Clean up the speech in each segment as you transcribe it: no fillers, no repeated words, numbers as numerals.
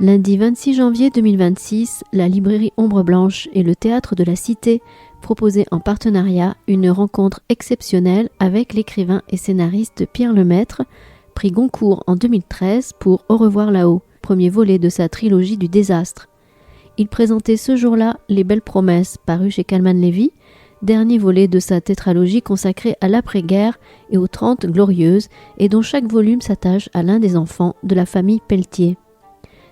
Lundi 26 janvier 2026, la librairie Ombre Blanche et le Théâtre de la Cité proposaient en partenariat une rencontre exceptionnelle avec l'écrivain et scénariste Pierre Lemaitre, prix Goncourt en 2013 pour Au revoir là-haut, premier volet de sa trilogie du désastre. Il présentait ce jour-là Les Belles Promesses, paru chez Calman Levy, dernier volet de sa tétralogie consacrée à l'après-guerre et aux 30 Glorieuses, et dont chaque volume s'attache à l'un des enfants de la famille Pelletier.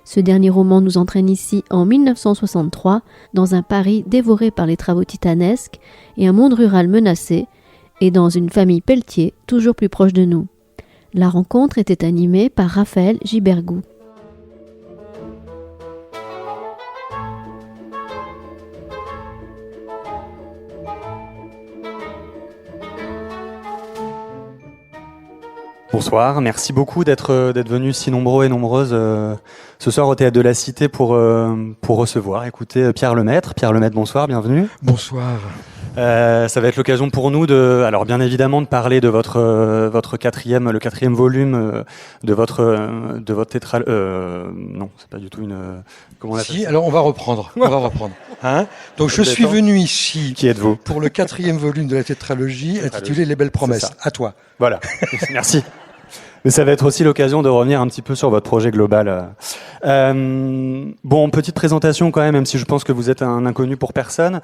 Ce dernier roman nous entraîne ici en 1963, dans un Paris dévoré par les travaux titanesques et un monde rural menacé, et dans une famille Pelletier toujours plus proche de nous. La rencontre était animée par Raphaël Gibergout. Bonsoir, merci beaucoup d'être venus si nombreux et nombreuses ce soir au Théâtre de la Cité pour recevoir, écouter Pierre Lemaitre. Pierre Lemaitre, bonsoir, bienvenue. Bonsoir. Ça va être l'occasion pour nous alors bien évidemment de parler de le quatrième volume de votre tétralogie. Non, c'est pas du tout une. Comment on appelle ça ? Alors on va reprendre. Hein ? Donc je suis venu ici. Qui êtes-vous ? Pour le 4e volume de la tétralogie intitulé Les Belles Promesses. À toi. Voilà. Merci. Mais ça va être aussi l'occasion de revenir un petit peu sur votre projet global. Bon, petite présentation quand même si je pense que vous êtes un inconnu pour personne.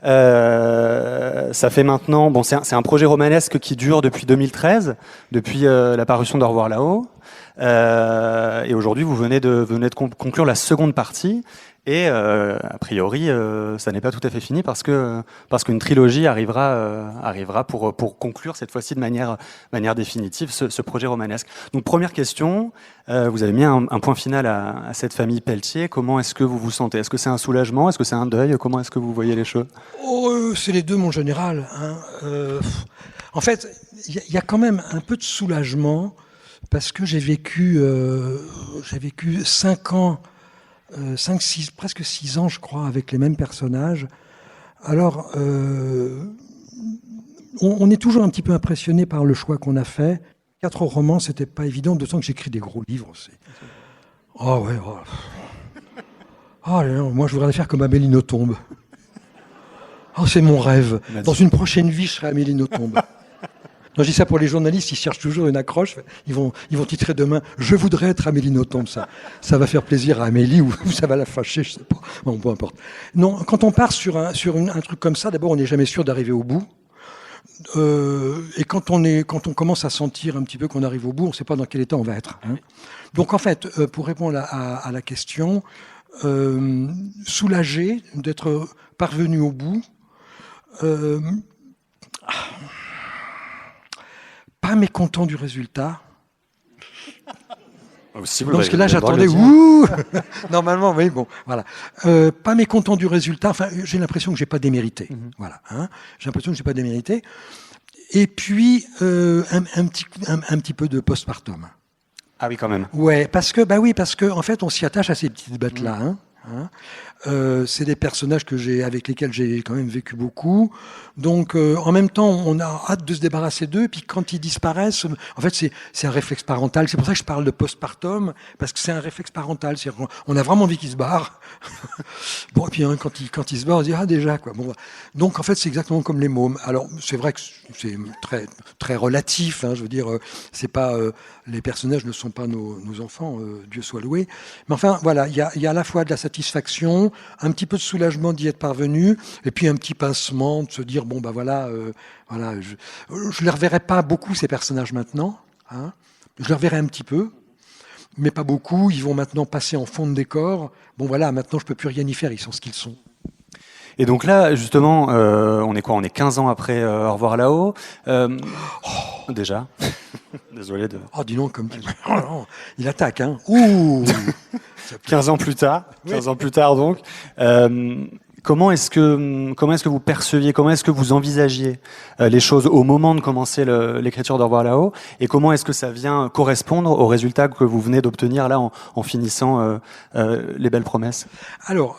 Ça fait maintenant, c'est un projet romanesque qui dure depuis 2013, depuis la parution d'Au revoir là-haut. Et aujourd'hui, vous venez de conclure la seconde partie. Et a priori, ça n'est pas tout à fait fini parce qu'une trilogie arrivera pour conclure cette fois-ci de manière définitive ce projet romanesque. Donc première question, vous avez mis un point final à cette famille Pelletier. Comment est-ce que vous vous sentez ? Est-ce que c'est un soulagement ? Est-ce que c'est un deuil ? Comment est-ce que vous voyez les choses ? C'est les deux, mon général. Hein. En fait, il y a quand même un peu de soulagement parce que j'ai vécu 5 ans. 6, presque 6 ans, je crois, avec les mêmes personnages. Alors, on est toujours un petit peu impressionné par le choix qu'on a fait. 4 romans, c'était pas évident, d'autant que j'écris des gros livres aussi. Oh ouais. Oh là là, moi, je voudrais faire comme Amélie Nothomb. Oh, c'est mon rêve. Dans une prochaine vie, je serai Amélie Nothomb. Non, je dis ça pour les journalistes, ils cherchent toujours une accroche. Ils vont titrer demain « Je voudrais être Amélie Nothomb ». Ça va faire plaisir à Amélie ou ça va la fâcher, je sais pas. Bon, peu importe. Non, quand on part sur un truc comme ça, d'abord, on n'est jamais sûr d'arriver au bout. Et quand on commence à sentir un petit peu qu'on arrive au bout, on ne sait pas dans quel état on va être. Hein. Donc, en fait, pour répondre à la question, soulagé d'être parvenu au bout. Pas mécontent du résultat. Parce que là, j'attendais. Normalement, oui, bon, voilà. Pas mécontent du résultat. Enfin, j'ai l'impression que j'ai pas démérité. Voilà. Hein, j'ai l'impression que j'ai pas démérité. Et puis un petit peu de postpartum. Ah oui, quand même. Ouais, parce que en fait, on s'y attache à ces petites bêtes-là. Hein. C'est des personnages avec lesquels j'ai quand même vécu beaucoup. Donc, en même temps, on a hâte de se débarrasser d'eux. Puis quand ils disparaissent, en fait, c'est un réflexe parental. C'est pour ça que je parle de postpartum, parce que c'est un réflexe parental. On a vraiment envie qu'ils se barrent. Bon, et puis hein, quand ils se barrent, on se dit déjà quoi. Bon, donc en fait, c'est exactement comme les mômes. Alors, c'est vrai que c'est très très relatif. Hein, je veux dire, c'est pas les personnages ne sont pas nos enfants, Dieu soit loué. Mais enfin, voilà, il y a à la fois de la satisfaction, un petit peu de soulagement d'y être parvenu, et puis un petit pincement de se dire bon bah voilà, je les reverrai pas beaucoup ces personnages maintenant. Hein. Je les reverrai un petit peu, mais pas beaucoup. Ils vont maintenant passer en fond de décor. Bon voilà, maintenant je peux plus rien y faire. Ils sont ce qu'ils sont. Et donc là, justement, on est quoi ? On est 15 ans après Au revoir là-haut. Déjà. Désolé de... Oh, dis donc, comme... Oh, non, il attaque, hein. Ouh 15 ans plus tard. 15 ans plus tard, donc. Comment est-ce que vous perceviez, comment est-ce que vous envisagiez les choses au moment de commencer l'écriture d'Au revoir là-haut, et comment est-ce que ça vient correspondre au résultat que vous venez d'obtenir là en finissant Les Belles Promesses ? Alors,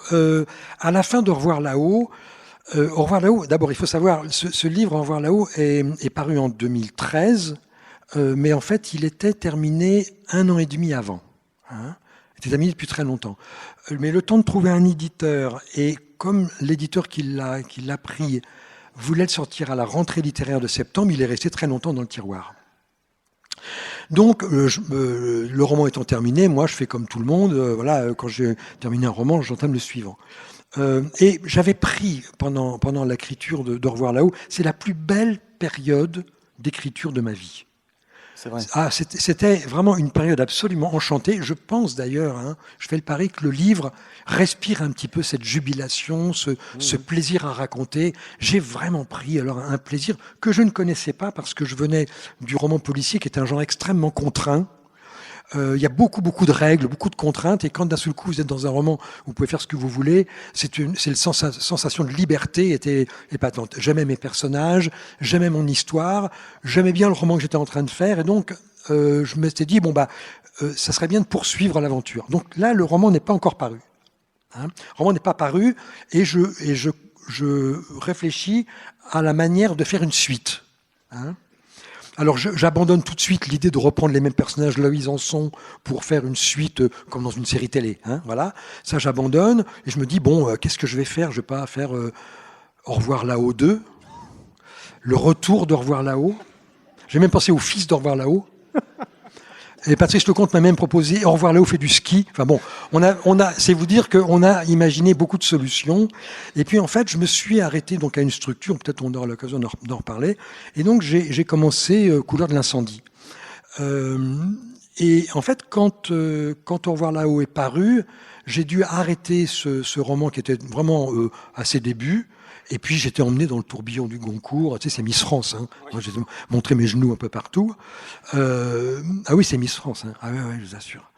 à la fin d'Au revoir là-haut, Au revoir là-haut, d'abord il faut savoir, ce livre Au revoir là-haut est paru en 2013, mais en fait il était terminé 1 an et demi avant. Hein. était terminé depuis très longtemps. Mais le temps de trouver un éditeur, et comme l'éditeur qui l'a pris voulait le sortir à la rentrée littéraire de septembre, il est resté très longtemps dans le tiroir. Donc, le roman étant terminé, moi, je fais comme tout le monde. Voilà, quand j'ai terminé un roman, j'entame le suivant. Et j'avais pris, pendant l'écriture de Au revoir là-haut, c'est la plus belle période d'écriture de ma vie. C'est vrai. Ah, c'était vraiment une période absolument enchantée. Je pense d'ailleurs, je fais le pari que le livre respire un petit peu cette jubilation, ce plaisir à raconter. J'ai vraiment pris alors un plaisir que je ne connaissais pas parce que je venais du roman policier qui est un genre extrêmement contraint. Il y a beaucoup de règles, beaucoup de contraintes, et quand d'un seul coup vous êtes dans un roman où vous pouvez faire ce que vous voulez, c'est une sensation de liberté était épatante. J'aimais mes personnages, j'aimais mon histoire, j'aimais bien le roman que j'étais en train de faire, et donc je me suis dit ça serait bien de poursuivre l'aventure. Donc là, le roman n'est pas encore paru. Le roman n'est pas paru, et je réfléchis à la manière de faire une suite. Alors j'abandonne tout de suite l'idée de reprendre les mêmes personnages là où ils en sont pour faire une suite comme dans une série télé. Voilà, ça j'abandonne et je me dis qu'est-ce que je vais faire? Je vais pas faire Au revoir là-haut 2, le retour d'Au revoir là-haut. J'ai même pensé au fils d'Au revoir là-haut. Et Patrice Lecomte m'a même proposé Au revoir là-haut fait du ski. Enfin bon, c'est vous dire qu'on a imaginé beaucoup de solutions. Et puis en fait, je me suis arrêté donc à une structure, peut-être on aura l'occasion d'en reparler. Et donc j'ai commencé Couleur de l'incendie. Et en fait, quand Au revoir là-haut est paru, j'ai dû arrêter ce roman qui était vraiment à ses débuts. Et puis j'étais emmené dans le tourbillon du Goncourt. Tu sais, c'est Miss France. Oui. Moi, j'ai montré mes genoux un peu partout. Ah oui, c'est Miss France. Ah oui, je vous assure.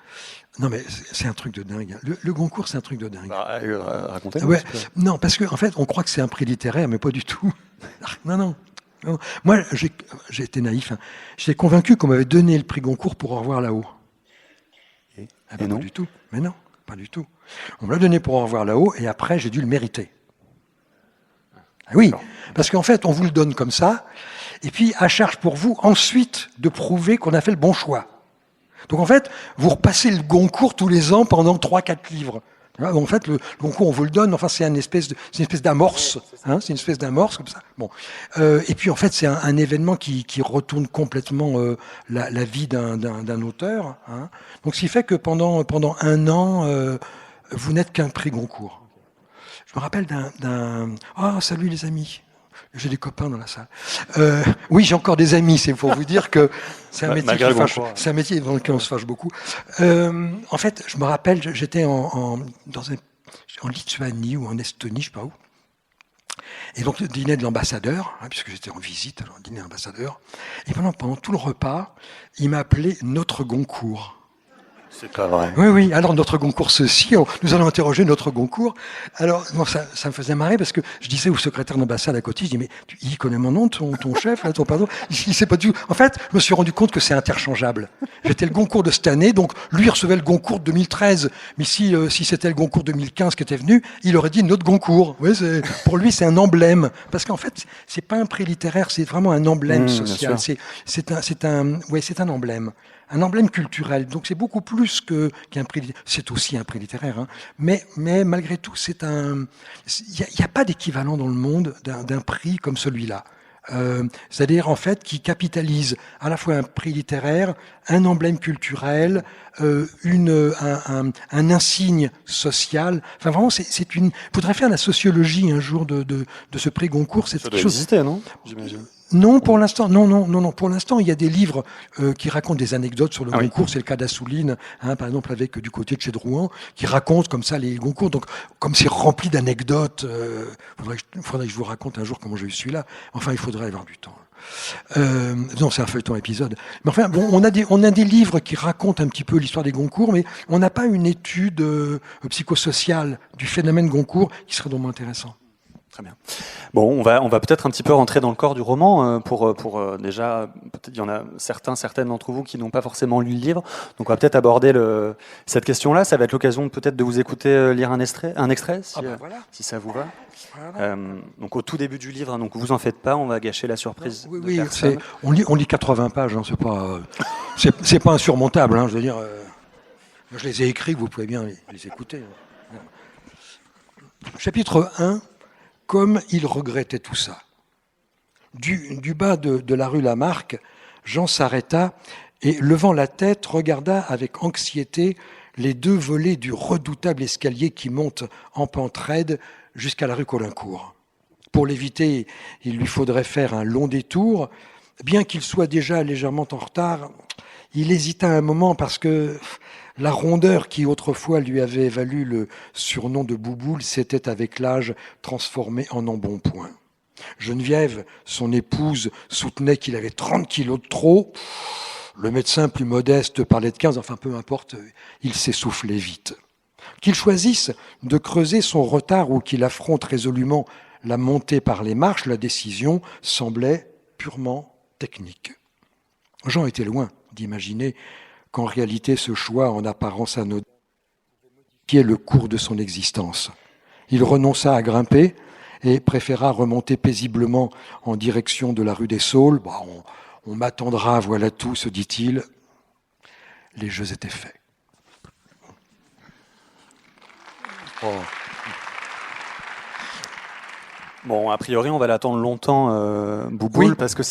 Non, mais c'est un truc de dingue. Le Goncourt, c'est un truc de dingue. Racontez-nous. Ouais. Non, parce qu'en fait, on croit que c'est un prix littéraire, mais pas du tout. Non. Moi, j'ai été naïf. J'étais convaincu qu'on m'avait donné le prix Goncourt pour Au revoir là-haut. Et non. Pas du tout. Mais non, pas du tout. On me l'a donné pour Au revoir là-haut, et après, j'ai dû le mériter. Oui, parce qu'en fait, on vous le donne comme ça, et puis à charge pour vous, ensuite, de prouver qu'on a fait le bon choix. Donc en fait, vous repassez le Goncourt tous les ans pendant 3-4 livres. En fait, le Goncourt, on vous le donne, enfin, c'est une espèce d'amorce, c'est une espèce d'amorce, comme ça. Bon. Et puis en fait, c'est un événement qui retourne complètement la vie d'un auteur. Donc ce qui fait que pendant un an, vous n'êtes qu'un prix Goncourt. Je me rappelle salut les amis. J'ai des copains dans la salle. Oui, j'ai encore des amis, c'est pour vous dire que c'est un métier dans lequel on se fâche beaucoup. En fait, je me rappelle, j'étais en Lituanie ou en Estonie, je ne sais pas où. Et donc, le dîner de l'ambassadeur, puisque j'étais en visite, alors le dîner de l'ambassadeur. Et pendant tout le repas, il m'a appelé notre Goncourt. C'est pas vrai. Oui. Alors, notre Goncourt ceci, nous allons interroger notre Goncourt. Alors, ça me faisait marrer parce que je disais au secrétaire d'ambassade à côté, je dis, mais il connaît mon nom, ton chef, là, ton patron. Il sait pas du tout. En fait, je me suis rendu compte que c'est interchangeable. J'étais le Goncourt de cette année, donc lui il recevait le Goncourt 2013. Mais si c'était le Goncourt 2015 qui était venu, il aurait dit notre Goncourt. Oui, pour lui, c'est un emblème. Parce qu'en fait, c'est pas un prix littéraire, c'est vraiment un emblème social. C'est un emblème. Un emblème culturel. Donc c'est beaucoup plus qu'un prix littéraire. C'est aussi un prix littéraire. Mais malgré tout, il n'y a pas d'équivalent dans le monde d'un prix comme celui-là. C'est-à-dire en fait qui capitalise à la fois un prix littéraire, un emblème culturel, un insigne social. Enfin vraiment, faudrait faire la sociologie un jour de ce prix Goncourt. Ça doit exister, non? J'imagine. Non, pour l'instant, non. Pour l'instant, il y a des livres qui racontent des anecdotes sur le Goncourt. Oui. C'est le cas d'Assouline, par exemple, avec du côté de chez Drouin, qui raconte comme ça les Goncourt. Donc, comme c'est rempli d'anecdotes, faudrait que je vous raconte un jour comment j'ai eu celui-là. Enfin, il faudrait avoir du temps. Non, c'est un feuilleton épisode. Mais enfin, bon, on a des livres qui racontent un petit peu l'histoire des Goncourt, mais on n'a pas une étude psychosociale du phénomène Goncourt qui serait vraiment intéressant. Très bien. Bon, on va peut-être un petit peu rentrer dans le corps du roman pour déjà, peut-être il y en a certaines d'entre vous qui n'ont pas forcément lu le livre, donc on va peut-être aborder cette question-là. Ça va être l'occasion peut-être de vous écouter lire un extrait, si ça vous va. Voilà. Donc au tout début du livre, donc vous en faites pas, on va gâcher la surprise. Oui, on lit 80 pages, c'est pas insurmontable, je veux dire. Je les ai écrits, vous pouvez bien les écouter. Chapitre 1, comme il regrettait tout ça. Du bas de la rue Lamarck, Jean s'arrêta et, levant la tête, regarda avec anxiété les 2 volets du redoutable escalier qui monte en pente raide jusqu'à la rue Caulaincourt. Pour l'éviter, il lui faudrait faire un long détour. Bien qu'il soit déjà légèrement en retard, il hésita un moment parce que la rondeur qui autrefois lui avait valu le surnom de Bouboule s'était avec l'âge transformée en embonpoint. Geneviève, son épouse, soutenait qu'il avait 30 kilos de trop. Le médecin, plus modeste, parlait de 15, enfin peu importe, il s'essoufflait vite. Qu'il choisisse de creuser son retard ou qu'il affronte résolument la montée par les marches, la décision semblait purement technique. Jean était loin d'imaginer qu'en réalité ce choix, en apparence anodin, modifiait le cours de son existence. Il renonça à grimper et préféra remonter paisiblement en direction de la rue des Saules. On m'attendra, voilà tout, se dit-il. Les jeux étaient faits. Oh. Bon, a priori, on va l'attendre longtemps, Bouboule, Oui. parce que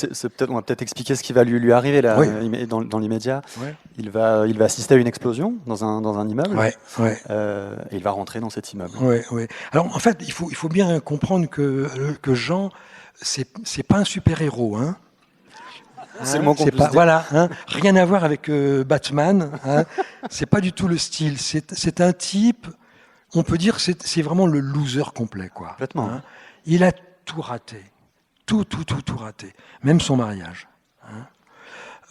on va peut-être expliquer ce qui va lui arriver là, Oui. dans l'immédiat. Ouais. Il va assister à une explosion dans un immeuble, Ouais. et il va rentrer dans cet immeuble. Ouais. Alors, en fait, il faut bien comprendre que Jean, c'est pas un super-héros, hein. C'est le mot qu'on puisse dire. Voilà, hein, rien à voir avec Batman. Hein, c'est pas du tout le style. C'est un type, on peut dire, c'est vraiment le loser complet, quoi. Complètement. Hein. Il a tout raté, tout raté, même son mariage. Hein.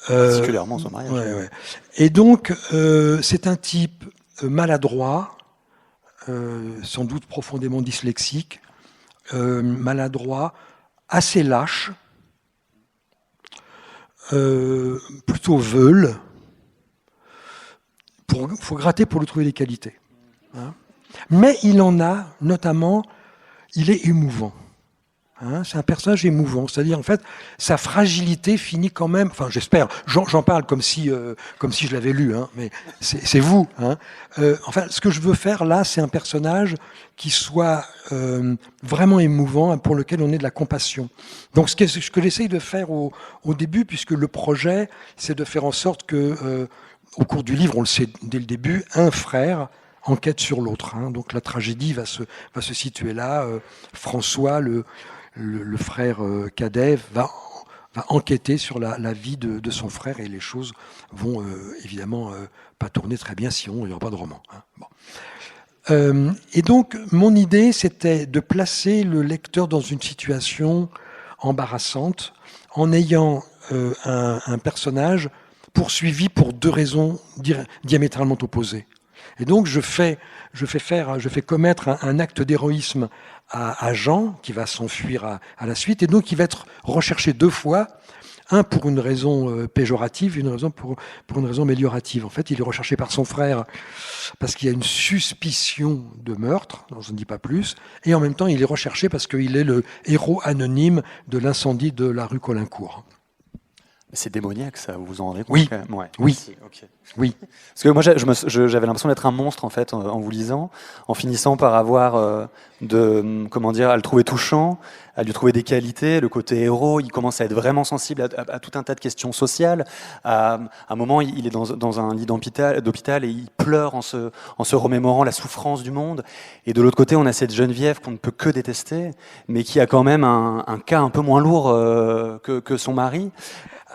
Particulièrement son mariage. Ouais. Et donc, c'est un type maladroit, sans doute profondément dyslexique, maladroit, assez lâche. Plutôt veule. Faut gratter pour lui trouver des qualités. Hein. Mais il en a, notamment, il est émouvant. Hein, c'est un personnage émouvant, c'est-à-dire en fait sa fragilité finit quand même. Enfin, j'espère. J'en parle comme si je l'avais lu, hein, mais c'est vous. Hein. Enfin, ce que je veux faire là, c'est un personnage qui soit vraiment émouvant, pour lequel on ait de la compassion. Donc, ce que j'essaye de faire au début, puisque le projet, c'est de faire en sorte que, au cours du livre, on le sait dès le début, un frère enquête sur l'autre. Hein. Donc, la tragédie va se situer là. François, le frère cadet, va enquêter sur la vie de son frère, et les choses vont évidemment pas tourner très bien, sinon il n'y aura pas de roman. Hein. Bon. Et donc, mon idée, c'était de placer le lecteur dans une situation embarrassante en ayant un personnage poursuivi pour 2 raisons diamétralement opposées. Et donc, je fais commettre un acte d'héroïsme à Jean, qui va s'enfuir à la suite, et donc il va être recherché 2 fois, un pour une raison péjorative, une raison pour une raison améliorative. En fait, il est recherché par son frère parce qu'il y a une suspicion de meurtre, je ne dis pas plus, et en même temps, il est recherché parce qu'il est le héros anonyme de l'incendie de la rue Caulaincourt. C'est démoniaque, ça, vous vous en rendez compte? Oui. Ouais. Oui. Okay. Oui. Parce que moi, j'avais l'impression d'être un monstre, en fait, en vous lisant, en finissant par avoir à le trouver touchant, à lui trouver des qualités, le côté héros. Il commence à être vraiment sensible à tout un tas de questions sociales. À un moment, il est dans un lit d'hôpital et il pleure en se remémorant la souffrance du monde. Et de l'autre côté, on a cette Geneviève qu'on ne peut que détester, mais qui a quand même un cas un peu moins lourd que son mari.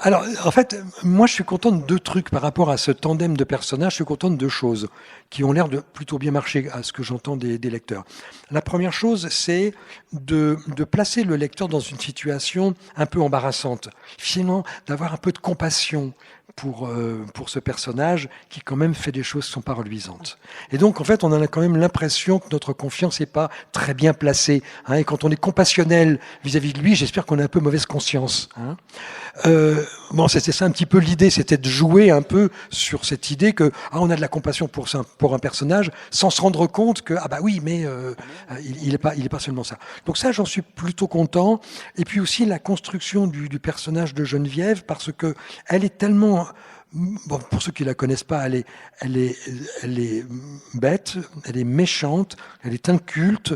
Alors, en fait, moi, je suis content de 2 trucs par rapport à ce tandem de personnages. Je suis content de 2 choses qui ont l'air de plutôt bien marcher à ce que j'entends des lecteurs. La première chose, c'est de placer le lecteur dans une situation un peu embarrassante. Finalement, d'avoir un peu de compassion pour ce personnage qui quand même fait des choses qui ne sont pas reluisantes. Et donc, en fait, on a quand même l'impression que notre confiance n'est pas très bien placée. Hein, et quand on est compassionnel vis-à-vis de lui, j'espère qu'on a un peu mauvaise conscience. Hein. Bon, c'était ça un petit peu l'idée, c'était de jouer un peu sur cette idée que on a de la compassion pour un personnage, sans se rendre compte que mais il est pas seulement ça. Donc ça, j'en suis plutôt content. Et puis aussi la construction du personnage de Geneviève, parce que elle est tellement bon, pour ceux qui la connaissent pas, elle est bête, elle est méchante, elle est inculte.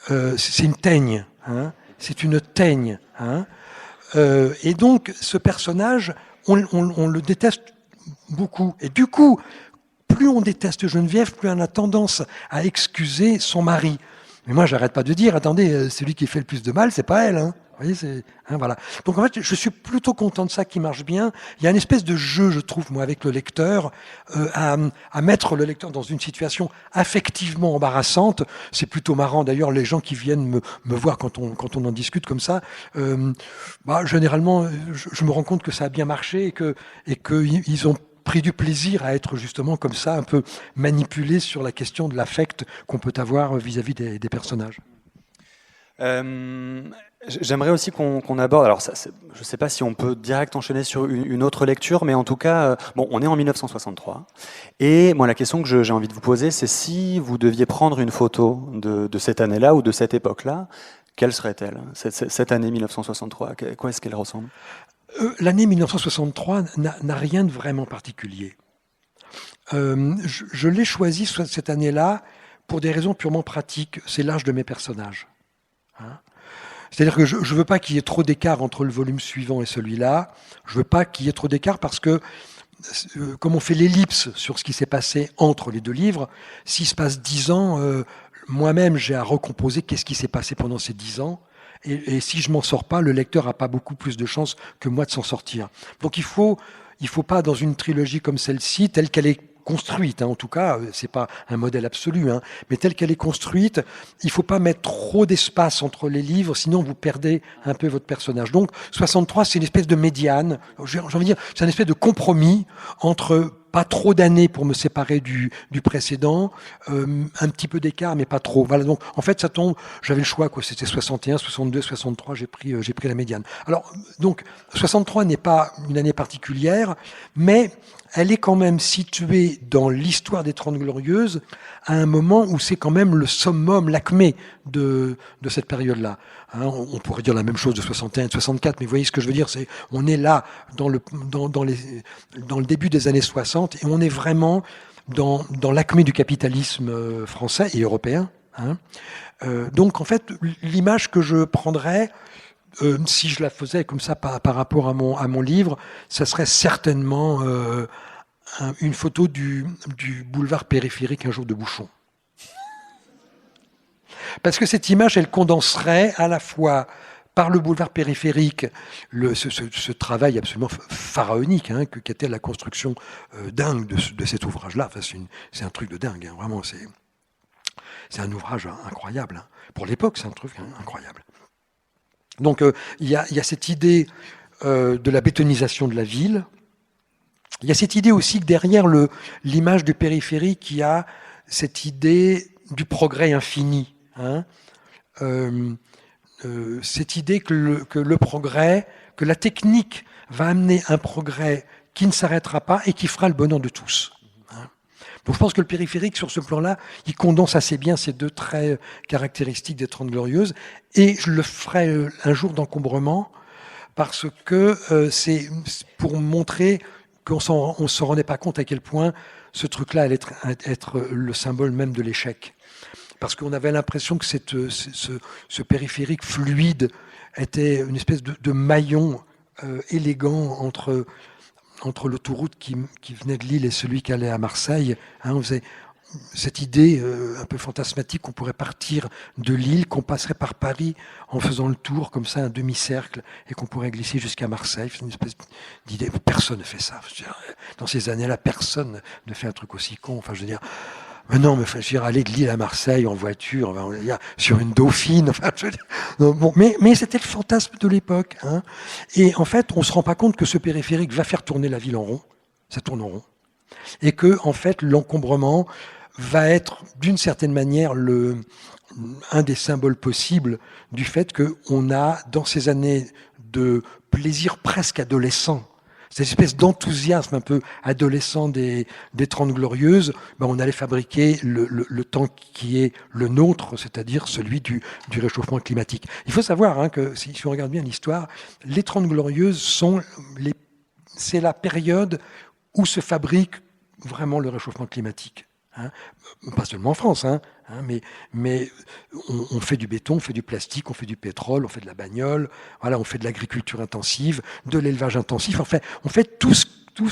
C'est une teigne, hein. C'est une teigne, hein. Et donc, ce personnage, on le déteste beaucoup. Et du coup, plus on déteste Geneviève, plus on a tendance à excuser son mari. Mais moi, j'arrête pas de dire, attendez, celui qui fait le plus de mal, c'est pas elle, hein. Vous voyez, hein, voilà. Donc en fait, je suis plutôt content de ça qui marche bien. Il y a une espèce de jeu, je trouve, moi, avec le lecteur, à mettre le lecteur dans une situation affectivement embarrassante. C'est plutôt marrant, d'ailleurs, les gens qui viennent me voir quand on en discute comme ça. Généralement, je me rends compte que ça a bien marché et que ils ont pris du plaisir à être justement comme ça, un peu manipulés sur la question de l'affect qu'on peut avoir vis-à-vis des personnages. J'aimerais aussi qu'on aborde, alors je ne sais pas si on peut direct enchaîner sur une autre lecture, mais en tout cas, bon, on est en 1963, et moi la question que j'ai envie de vous poser, c'est si vous deviez prendre une photo de cette année-là ou de cette époque-là, quelle serait-elle, cette année 1963, quoi est-ce qu'elle ressemble? L'année 1963 n'a rien de vraiment particulier. Je l'ai choisi cette année-là pour des raisons purement pratiques, c'est l'âge de mes personnages. Hein. C'est-à-dire que je ne veux pas qu'il y ait trop d'écart entre le volume suivant et celui-là. Je ne veux pas qu'il y ait trop d'écart parce que, comme on fait l'ellipse sur ce qui s'est passé entre les deux livres, s'il se passe 10 ans, moi-même j'ai à recomposer qu'est-ce qui s'est passé pendant ces 10 ans. Et si je m'en sors pas, le lecteur n'a pas beaucoup plus de chances que moi de s'en sortir. Donc il faut pas, dans une trilogie comme celle-ci, telle qu'elle est construite, hein, en tout cas, c'est pas un modèle absolu, hein, mais telle qu'elle est construite, il faut pas mettre trop d'espace entre les livres, sinon vous perdez un peu votre personnage. Donc 63, c'est une espèce de médiane, j'ai envie de dire, c'est une espèce de compromis entre pas trop d'années pour me séparer du précédent, un petit peu d'écart, mais pas trop. Voilà, donc en fait, ça tombe, j'avais le choix, quoi, c'était 61, 62, 63, j'ai pris la médiane. Alors, donc, 63 n'est pas une année particulière, mais elle est quand même située dans l'histoire des 30 Glorieuses à un moment où c'est quand même le summum, l'acmé de cette période-là. Hein, on pourrait dire la même chose de 61 et de 64, mais vous voyez ce que je veux dire, c'est on est là dans le début des années 60 et on est vraiment dans l'acmé du capitalisme français et européen. Hein. Donc en fait, l'image que je prendrais, si je la faisais comme ça par rapport à mon livre, ça serait certainement une photo du boulevard périphérique un jour de bouchon. Parce que cette image, elle condenserait à la fois par le boulevard périphérique ce travail absolument pharaonique hein, qu'était la construction dingue de cet ouvrage-là. Enfin, c'est un truc de dingue, hein, vraiment. C'est un ouvrage incroyable. Hein. Pour l'époque, c'est un truc incroyable. Donc, il y a cette idée de la bétonisation de la ville. Il y a cette idée aussi que derrière l'image du périphérique, il y a cette idée du progrès infini. Hein. Cette idée que le progrès, que la technique va amener un progrès qui ne s'arrêtera pas et qui fera le bonheur de tous. Hein. Donc je pense que le périphérique, sur ce plan-là, il condense assez bien ces deux traits caractéristiques des 30 Glorieuses. Et je le ferai un jour d'encombrement parce que c'est pour montrer qu'on ne se rendait pas compte à quel point ce truc-là allait être le symbole même de l'échec. Parce qu'on avait l'impression que ce périphérique fluide était une espèce de maillon élégant entre l'autoroute qui venait de Lille et celui qui allait à Marseille. Hein, on faisait cette idée un peu fantasmatique qu'on pourrait partir de Lille, qu'on passerait par Paris en faisant le tour comme ça, un demi-cercle, et qu'on pourrait glisser jusqu'à Marseille. C'est une espèce d'idée. Personne ne fait ça. Dans ces années-là, personne ne fait un truc aussi con. Enfin, je veux dire... Mais non, mais je veux dire, aller de Lille à Marseille en voiture, sur une Dauphine. Enfin, je veux dire, bon, mais c'était le fantasme de l'époque. Hein. Et en fait, on ne se rend pas compte que ce périphérique va faire tourner la ville en rond. Ça tourne en rond. Et que, en fait, l'encombrement va être, d'une certaine manière, un des symboles possibles du fait qu'on a, dans ces années de plaisir presque adolescent, cette espèce d'enthousiasme un peu adolescent des 30 Glorieuses, on allait fabriquer le temps qui est le nôtre, c'est-à-dire celui du réchauffement climatique. Il faut savoir hein, que si on regarde bien l'histoire, les 30 Glorieuses sont c'est la période où se fabrique vraiment le réchauffement climatique. Hein. Pas seulement en France, mais on fait du béton, on fait du plastique, on fait du pétrole, on fait de la bagnole, voilà, on fait de l'agriculture intensive, de l'élevage intensif, on fait tout ce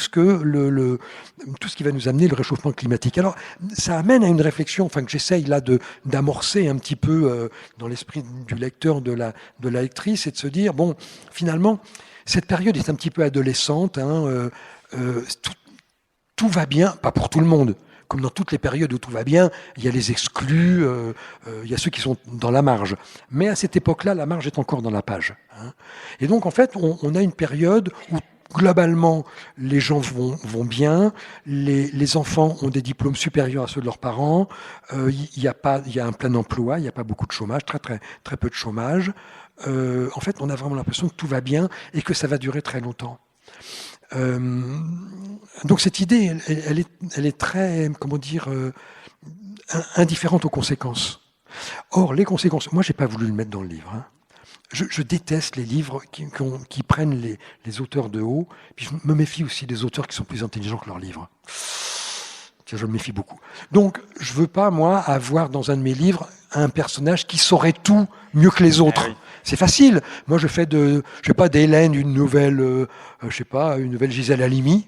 qui va nous amener le réchauffement climatique. Alors, ça amène à une réflexion, que j'essaye là d'amorcer un petit peu dans l'esprit du lecteur, de la lectrice, et de se dire, bon, finalement, cette période est un petit peu adolescente, tout va bien, pas pour tout le monde. Comme dans toutes les périodes où tout va bien, il y a les exclus, il y a ceux qui sont dans la marge. Mais à cette époque-là, la marge est encore dans la page. Et donc, en fait, on a une période où globalement, les gens vont bien, les enfants ont des diplômes supérieurs à ceux de leurs parents, il y a un plein emploi, il n'y a pas beaucoup de chômage, très, très, très peu de chômage. En fait, on a vraiment l'impression que tout va bien et que ça va durer très longtemps. Donc cette idée, elle est très, indifférente aux conséquences. Or, les conséquences, moi, j'ai pas voulu le mettre dans le livre. Je déteste les livres qui prennent les auteurs de haut, puis je me méfie aussi des auteurs qui sont plus intelligents que leurs livres. Tiens, je me méfie beaucoup. Donc, je veux pas, moi, avoir dans un de mes livres un personnage qui saurait tout mieux que les autres. Oui. C'est facile. Moi, je fais d'Hélène une nouvelle, une nouvelle Gisèle Halimi.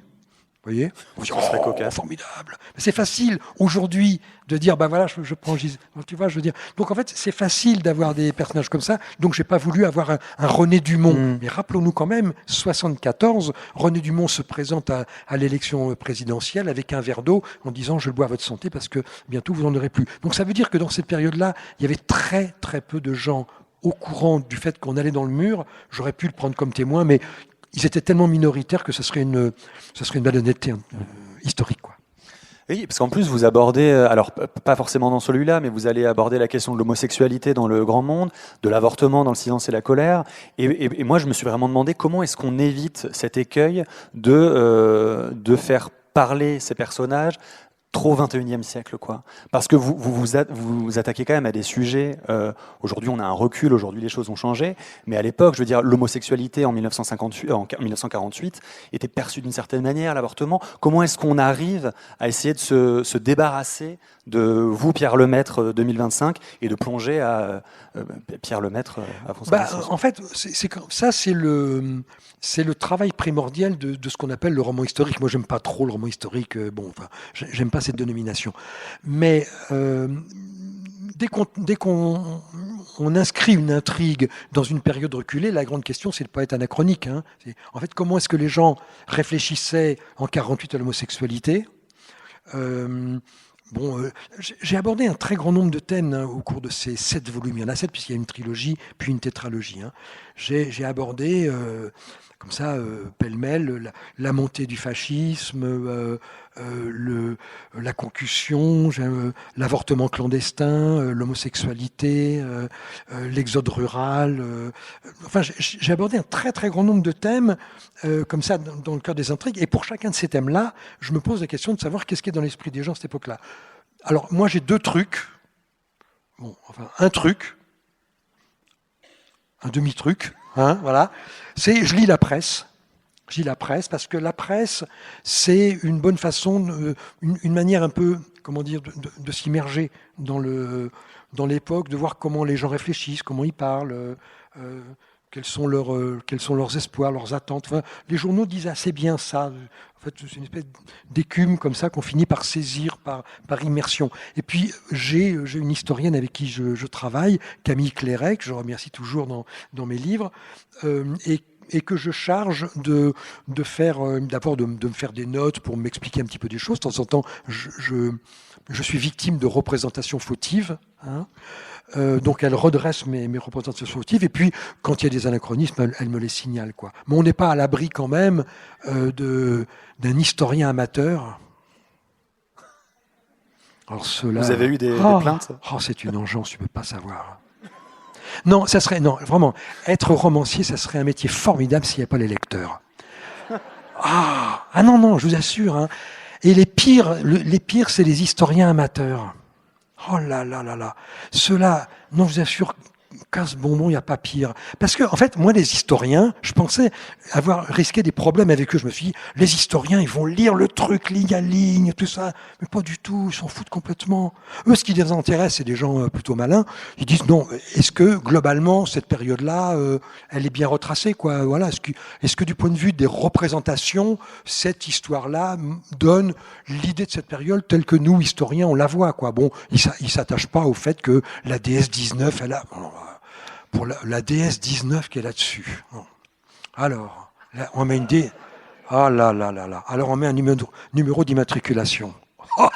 Vous voyez ? Serait cocasse. Formidable. C'est facile aujourd'hui de dire, je prends Gisèle. Tu vois, je veux dire. Donc en fait, c'est facile d'avoir des personnages comme ça. Donc j'ai pas voulu avoir un René Dumont. Mais rappelons-nous quand même, 74, René Dumont se présente à l'élection présidentielle avec un verre d'eau en disant, je le bois à votre santé parce que bientôt vous n'en aurez plus. Donc ça veut dire que dans cette période-là, il y avait très très peu de gens au courant du fait qu'on allait dans le mur. J'aurais pu le prendre comme témoin, mais ils étaient tellement minoritaires que ce serait une malhonnêteté historique, quoi. Oui, parce qu'en plus vous abordez, alors pas forcément dans celui-là, mais vous allez aborder la question de l'homosexualité dans le grand monde, de l'avortement dans Le silence et la colère. Et moi, je me suis vraiment demandé comment est-ce qu'on évite cet écueil de faire parler ces personnages trop 21e siècle, quoi. Parce que vous attaquez quand même à des sujets. Aujourd'hui, on a un recul. Aujourd'hui, les choses ont changé. Mais à l'époque, je veux dire, l'homosexualité en 1948 était perçue d'une certaine manière. L'avortement. Comment est-ce qu'on arrive à essayer de se débarrasser de vous, Pierre Lemaitre, 2025, et de plonger à Pierre Lemaitre avant sa naissance ? En fait, c'est le travail primordial de ce qu'on appelle le roman historique. Moi, j'aime pas trop le roman historique. J'aime pas cette dénomination. Mais dès qu'on inscrit une intrigue dans une période reculée, la grande question, c'est de pas être anachronique. En fait, comment est-ce que les gens réfléchissaient en 48 à l'homosexualité ? J'ai abordé un très grand nombre de thèmes au cours de ces 7 volumes. Il y en a 7 puisqu'il y a une trilogie, puis une tétralogie. J'ai abordé, comme ça, pêle-mêle, la montée du fascisme, la concussion, l'avortement clandestin, l'homosexualité, l'exode rural. J'ai abordé un très très grand nombre de thèmes comme ça dans le cœur des intrigues. Et pour chacun de ces thèmes-là, je me pose la question de savoir qu'est-ce qui est dans l'esprit des gens à cette époque-là. Alors moi, j'ai 2 trucs. Un truc, un demi-truc. Voilà. C'est je lis la presse. Je lis la presse parce que la presse, c'est une bonne façon, une manière un peu, de s'immerger dans l'époque, de voir comment les gens réfléchissent, comment ils parlent, quels sont leurs espoirs, leurs attentes. Les journaux disent assez bien ça. En fait, c'est une espèce d'écume comme ça qu'on finit par saisir par immersion. Et puis, j'ai une historienne avec qui je travaille, Camille Clairet, que je remercie toujours dans mes livres, et que je charge de me faire des notes pour m'expliquer un petit peu des choses. De temps en temps, je suis victime de représentations fautives. Donc elle redresse mes représentations fautives, et puis quand il y a des anachronismes, elle me les signale, quoi. Mais on n'est pas à l'abri quand même d'un historien amateur. Alors cela. Vous avez eu des plaintes ? C'est une engeance, tu peux pas savoir. Non, vraiment, être romancier, ça serait un métier formidable s'il n'y avait pas les lecteurs. Non, je vous assure. Et les pires, c'est les historiens amateurs. Oh là là là là. Ceux-là, non, je vous assure, casse-bonbon, il n'y a pas pire. Parce que, en fait, moi, les historiens, je pensais avoir risqué des problèmes avec eux. Je me suis dit, les historiens, ils vont lire le truc ligne à ligne, tout ça. Mais pas du tout, ils s'en foutent complètement. Eux, ce qui les intéresse, c'est des gens plutôt malins. Ils disent, non, est-ce que, globalement, cette période-là, elle est bien retracée, quoi? Voilà. Est-ce que, du point de vue des représentations, cette histoire-là donne l'idée de cette période telle que nous, historiens, on la voit, quoi? Bon, ils s'attachent pas au fait que la déesse 19, elle a... Pour la déesse 19 qui est là-dessus. Alors, là, on met une déesse... Ah là là là là. Alors on met un numéro d'immatriculation. Oh,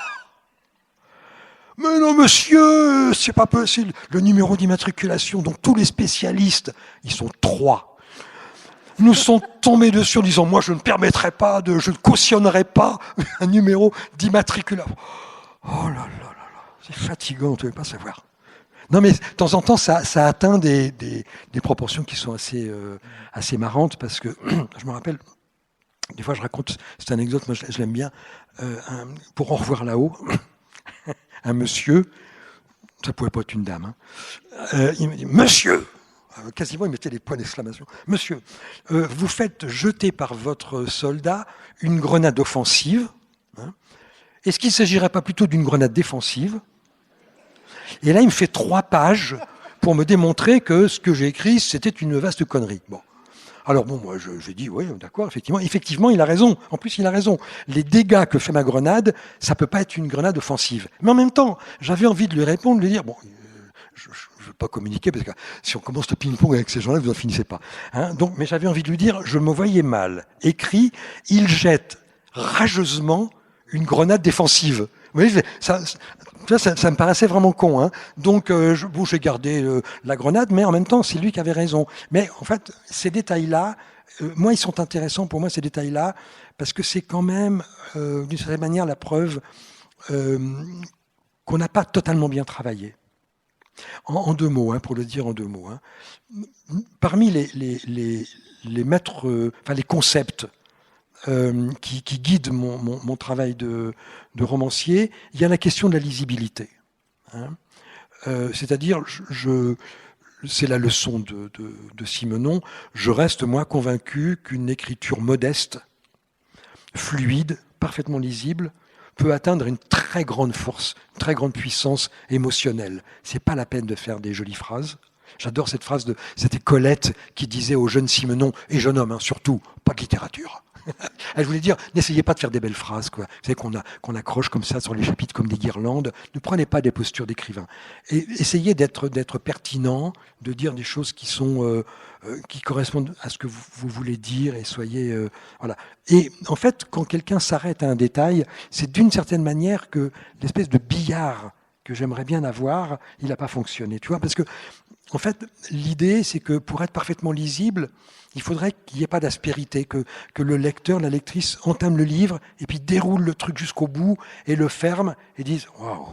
mais non, monsieur, c'est pas possible. Le numéro d'immatriculation, donc tous les spécialistes, ils sont 3. Nous sont tombés dessus en disant, moi je ne permettrai pas, je ne cautionnerai pas un numéro d'immatriculation. Oh là là là là, c'est fatigant, on ne pouvez pas savoir. Non, mais de temps en temps, ça atteint des proportions qui sont assez marrantes, parce que je me rappelle, des fois je raconte, c'est un anecdote, moi je l'aime bien, pour Au revoir là-haut, un monsieur, ça pouvait pas être une dame, il me dit, monsieur, quasiment il mettait les points d'exclamation, monsieur, vous faites jeter par votre soldat une grenade offensive, est-ce qu'il ne s'agirait pas plutôt d'une grenade défensive? Et là, il me fait 3 pages pour me démontrer que ce que j'ai écrit, c'était une vaste connerie. Bon. Alors bon, moi, j'ai dit, oui, d'accord, effectivement, il a raison. En plus, il a raison. Les dégâts que fait ma grenade, ça peut pas être une grenade offensive. Mais en même temps, j'avais envie de lui répondre, de lui dire, bon, je ne veux pas communiquer, parce que si on commence le ping-pong avec ces gens-là, vous n'en finissez pas. Donc, mais j'avais envie de lui dire, je me voyais mal. Écrit, il jette rageusement une grenade défensive. Vous voyez, ça me paraissait vraiment con. Donc, j'ai gardé la grenade, mais en même temps, c'est lui qui avait raison. Mais en fait, ces détails-là, moi, ils sont intéressants pour moi, ces détails-là, parce que c'est quand même, d'une certaine manière, la preuve qu'on n'a pas totalement bien travaillé. En 2 mots, pour le dire en 2 mots. Parmi les maîtres, les concepts qui guide mon travail de romancier, il y a la question de la lisibilité. C'est-à-dire, c'est la leçon de Simenon, je reste, moi, convaincu qu'une écriture modeste, fluide, parfaitement lisible, peut atteindre une très grande force, une très grande puissance émotionnelle. C'est pas la peine de faire des jolies phrases. J'adore cette phrase c'était Colette qui disait au jeune Simenon, et jeune homme, surtout, pas de littérature. Elle voulait dire, n'essayez pas de faire des belles phrases, quoi. Vous savez qu'on accroche comme ça sur les chapitres comme des guirlandes. Ne prenez pas des postures d'écrivain. Et essayez d'être pertinent, de dire des choses qui correspondent à ce que vous voulez dire, et soyez voilà. Et en fait, quand quelqu'un s'arrête à un détail, c'est d'une certaine manière que l'espèce de billard que j'aimerais bien avoir, il n'a pas fonctionné, tu vois, parce que en fait, l'idée, c'est que pour être parfaitement lisible, il faudrait qu'il n'y ait pas d'aspérité, que le lecteur, la lectrice entame le livre et puis déroule le truc jusqu'au bout et le ferme et dise « Waouh !»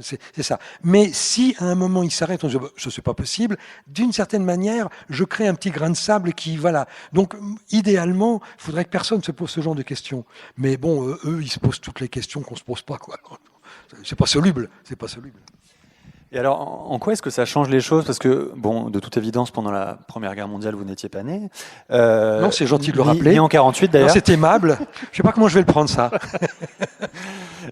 C'est ça. Mais si à un moment il s'arrête, on se dit « Ce n'est pas possible », d'une certaine manière, je crée un petit grain de sable qui... Voilà. Donc, idéalement, il faudrait que personne se pose ce genre de questions. Mais bon, eux, ils se posent toutes les questions qu'on ne se pose pas, quoi. C'est pas soluble. C'est pas soluble. Et alors, en quoi est-ce que ça change les choses? Parce que, bon, de toute évidence, pendant la Première Guerre mondiale, vous n'étiez pas né. Non, c'est gentil de le rappeler. Ni en 48, d'ailleurs. C'est aimable. Je ne sais pas comment je vais le prendre, ça.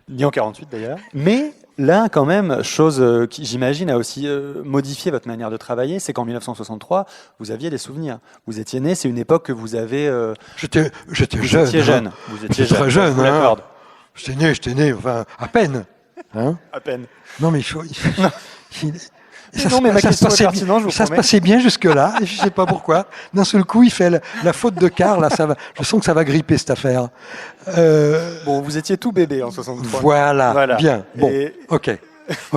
Ni en 48, d'ailleurs. Mais là, quand même, chose qui, j'imagine, a aussi modifié votre manière de travailler, c'est qu'en 1963, vous aviez des souvenirs. Vous étiez né, c'est une époque que vous avez... J'étais jeune. Vous étiez jeune. Vous étiez très jeune. Je l'accorde. J'étais né, enfin, à peine. À peine. Non, mais il faut... Ça se passait bien jusque-là, et je ne sais pas pourquoi. D'un seul coup, il fait la faute de quart, là, je sens que ça va gripper, cette affaire. Bon, vous étiez tout bébé en 63. Voilà. Bien. Bon, ok.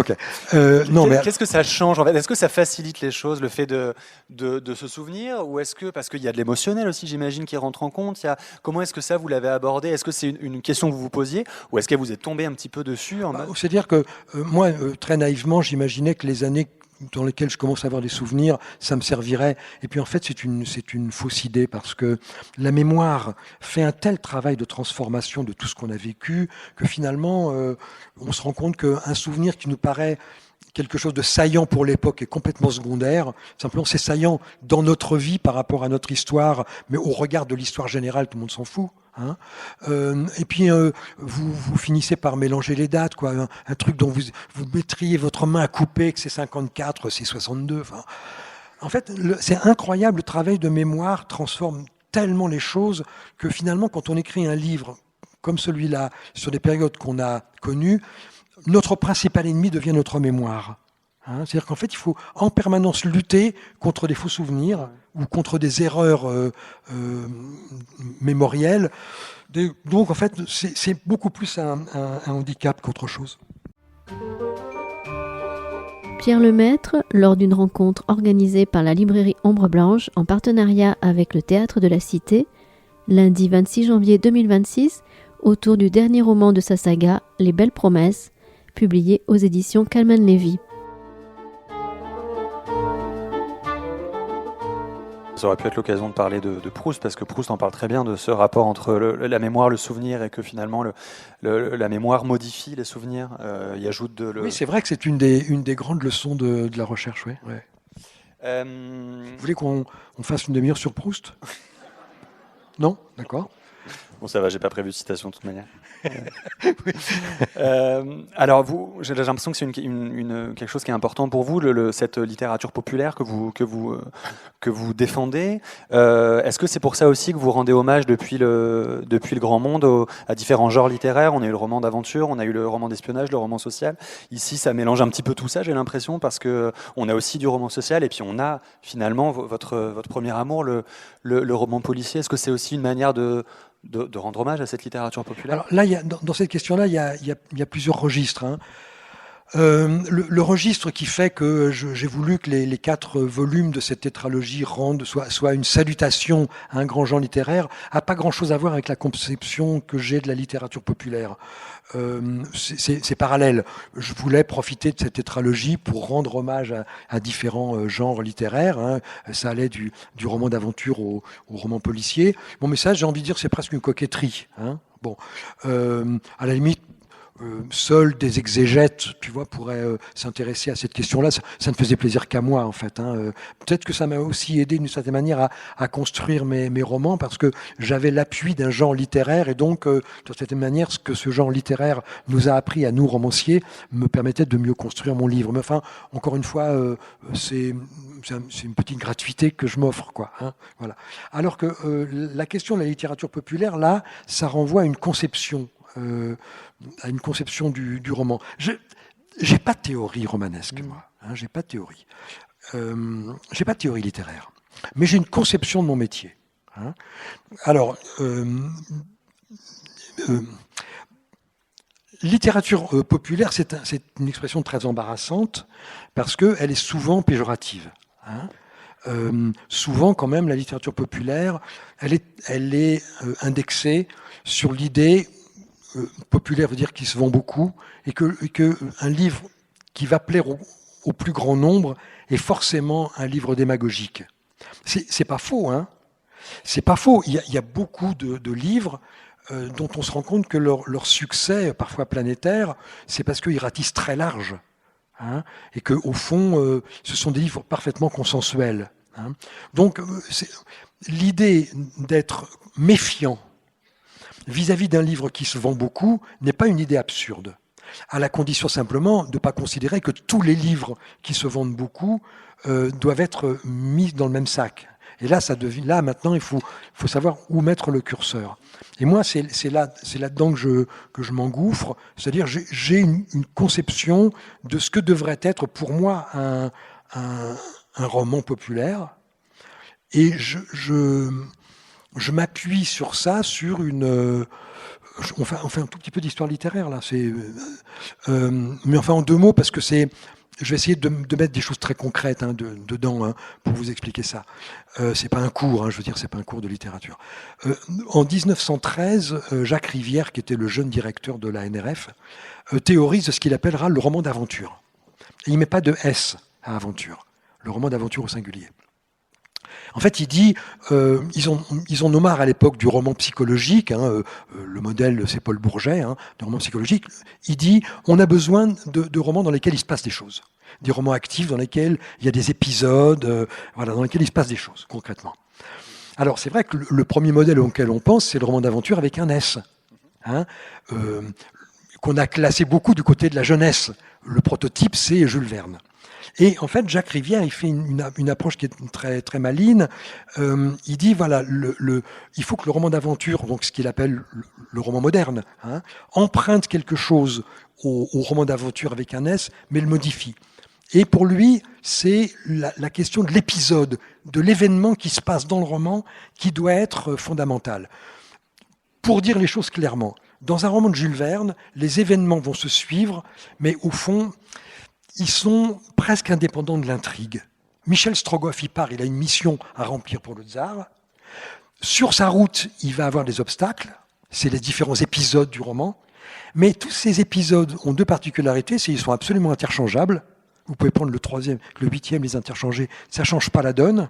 Qu'est-ce que ça change en fait? Est-ce que ça facilite les choses, le fait de se souvenir, ou est-ce que, parce qu'il y a de l'émotionnel aussi, j'imagine, qui rentre en compte, comment est-ce que ça, vous l'avez abordé? Est-ce que c'est une question que vous vous posiez, ou est-ce que vous êtes tombé un petit peu dessus C'est-à-dire que moi, très naïvement, j'imaginais que les années dans lesquelles je commence à avoir des souvenirs, ça me servirait. Et puis en fait, c'est une fausse idée, parce que la mémoire fait un tel travail de transformation de tout ce qu'on a vécu que finalement, on se rend compte qu'un souvenir qui nous paraît quelque chose de saillant pour l'époque est complètement secondaire. Simplement, c'est saillant dans notre vie par rapport à notre histoire, mais au regard de l'histoire générale, tout le monde s'en fout. Hein. Et puis, vous finissez par mélanger les dates, quoi. Un truc dont vous mettriez votre main à couper, que c'est 54, c'est 62. Enfin, en fait, c'est incroyable, le travail de mémoire transforme tellement les choses que finalement, quand on écrit un livre comme celui-là, sur des périodes qu'on a connues, notre principal ennemi devient notre mémoire. Hein, c'est-à-dire qu'en fait, il faut en permanence lutter contre des faux souvenirs ou contre des erreurs mémorielles. Donc, en fait, c'est beaucoup plus un handicap qu'autre chose. Pierre Lemaître, lors d'une rencontre organisée par la librairie Ombre Blanche en partenariat avec le Théâtre de la Cité, lundi 26 janvier 2026, autour du dernier roman de sa saga, Les Belles Promesses, publié aux éditions Calman Lévy. Ça aurait pu être l'occasion de parler de Proust, parce que Proust en parle très bien de ce rapport entre la mémoire, le souvenir, et que finalement la mémoire modifie les souvenirs. Il ajoute Oui, c'est vrai que c'est une des grandes leçons de la recherche. Ouais. Vous voulez qu'on fasse une demi-heure sur Proust? Non? D'accord. Bon, ça va, j'ai pas prévu de citation de toute manière. Oui. Alors, j'ai l'impression que c'est quelque chose qui est important pour vous, cette littérature populaire que vous défendez. Est-ce que c'est pour ça aussi que vous rendez hommage depuis le grand monde à différents genres littéraires? On a eu le roman d'aventure, on a eu le roman d'espionnage, le roman social. Ici, ça mélange un petit peu tout ça, j'ai l'impression, parce que on a aussi du roman social, et puis on a finalement votre premier amour, le roman policier. Est-ce que c'est aussi une manière de rendre hommage à cette littérature populaire? Alors là, dans cette question-là, il y a plusieurs registres. Hein. Le registre qui fait que j'ai voulu que les 4 volumes de cette tétralogie soient une salutation à un grand genre littéraire n'a pas grand-chose à voir avec la conception que j'ai de la littérature populaire. C'est parallèle. Je voulais profiter de cette tétralogie pour rendre hommage à différents genres littéraires. Hein. Ça allait du roman d'aventure au roman policier. Mon message, j'ai envie de dire, c'est presque une coquetterie. Hein. Bon, à la limite, seuls des exégètes, tu vois, pourraient s'intéresser à cette question-là. Ça ne faisait plaisir qu'à moi, en fait. Hein. Peut-être que ça m'a aussi aidé d'une certaine manière à construire mes romans, parce que j'avais l'appui d'un genre littéraire, et donc, d'une certaine manière, ce que ce genre littéraire nous a appris à nous, romanciers, me permettait de mieux construire mon livre. Mais enfin, encore une fois, c'est une petite gratuité que je m'offre, quoi. Hein, voilà. Alors que la question de la littérature populaire, là, ça renvoie à une conception du roman. J'ai pas de théorie romanesque, moi. Hein, j'ai pas de théorie. J'ai pas de théorie littéraire. Mais j'ai une conception de mon métier. Hein. Alors, littérature populaire, c'est une expression très embarrassante parce qu'elle est souvent péjorative. Hein. Souvent, quand même, la littérature populaire, elle est indexée sur l'idée populaire veut dire qu'il se vend beaucoup, et que un livre qui va plaire au plus grand nombre est forcément un livre démagogique. C'est pas faux, hein. C'est pas faux. Il y a beaucoup de livres dont on se rend compte que leur succès, parfois planétaire, c'est parce qu'ils ratissent très large. Hein, et qu'au fond, ce sont des livres parfaitement consensuels. Hein. Donc, l'idée d'être méfiant vis-à-vis d'un livre qui se vend beaucoup n'est pas une idée absurde, à la condition simplement de ne pas considérer que tous les livres qui se vendent beaucoup doivent être mis dans le même sac. Et là, là maintenant, il faut savoir où mettre le curseur. Et moi, c'est là-dedans que je m'engouffre, c'est-à-dire j'ai une conception de ce que devrait être pour moi un roman populaire, et je m'appuie sur ça, sur on fait un tout petit peu d'histoire littéraire là, mais enfin en 2 mots, parce que je vais essayer de mettre des choses très concrètes dedans pour vous expliquer ça. C'est pas un cours, je veux dire, c'est pas un cours de littérature. En 1913, Jacques Rivière, qui était le jeune directeur de la NRF, théorise ce qu'il appellera le roman d'aventure. Et il met pas de S à aventure, le roman d'aventure au singulier. En fait, il dit, ils ont nos marre à l'époque du roman psychologique, le modèle c'est Paul Bourget, du roman psychologique. Il dit, on a besoin de romans dans lesquels il se passe des choses, des romans actifs dans lesquels il y a des épisodes, dans lesquels il se passe des choses concrètement. Alors c'est vrai que le premier modèle auquel on pense, c'est le roman d'aventure avec un S, qu'on a classé beaucoup du côté de la jeunesse. Le prototype, c'est Jules Verne. Et en fait, Jacques Rivière, il fait une approche qui est très, très maligne. Il dit, voilà, il faut que le roman d'aventure, donc ce qu'il appelle le roman moderne, emprunte quelque chose au roman d'aventure avec un S, mais le modifie. Et pour lui, c'est la question de l'épisode, de l'événement qui se passe dans le roman, qui doit être fondamental. Pour dire les choses clairement, dans un roman de Jules Verne, les événements vont se suivre, mais au fond, ils sont presque indépendants de l'intrigue. Michel Strogoff y part, il a une mission à remplir pour le tsar. Sur sa route, il va avoir des obstacles, c'est les différents épisodes du roman, mais tous ces épisodes ont deux particularités, c'est qu'ils sont absolument interchangeables. Vous pouvez prendre le 3e, le 8e, les interchanger, ça ne change pas la donne.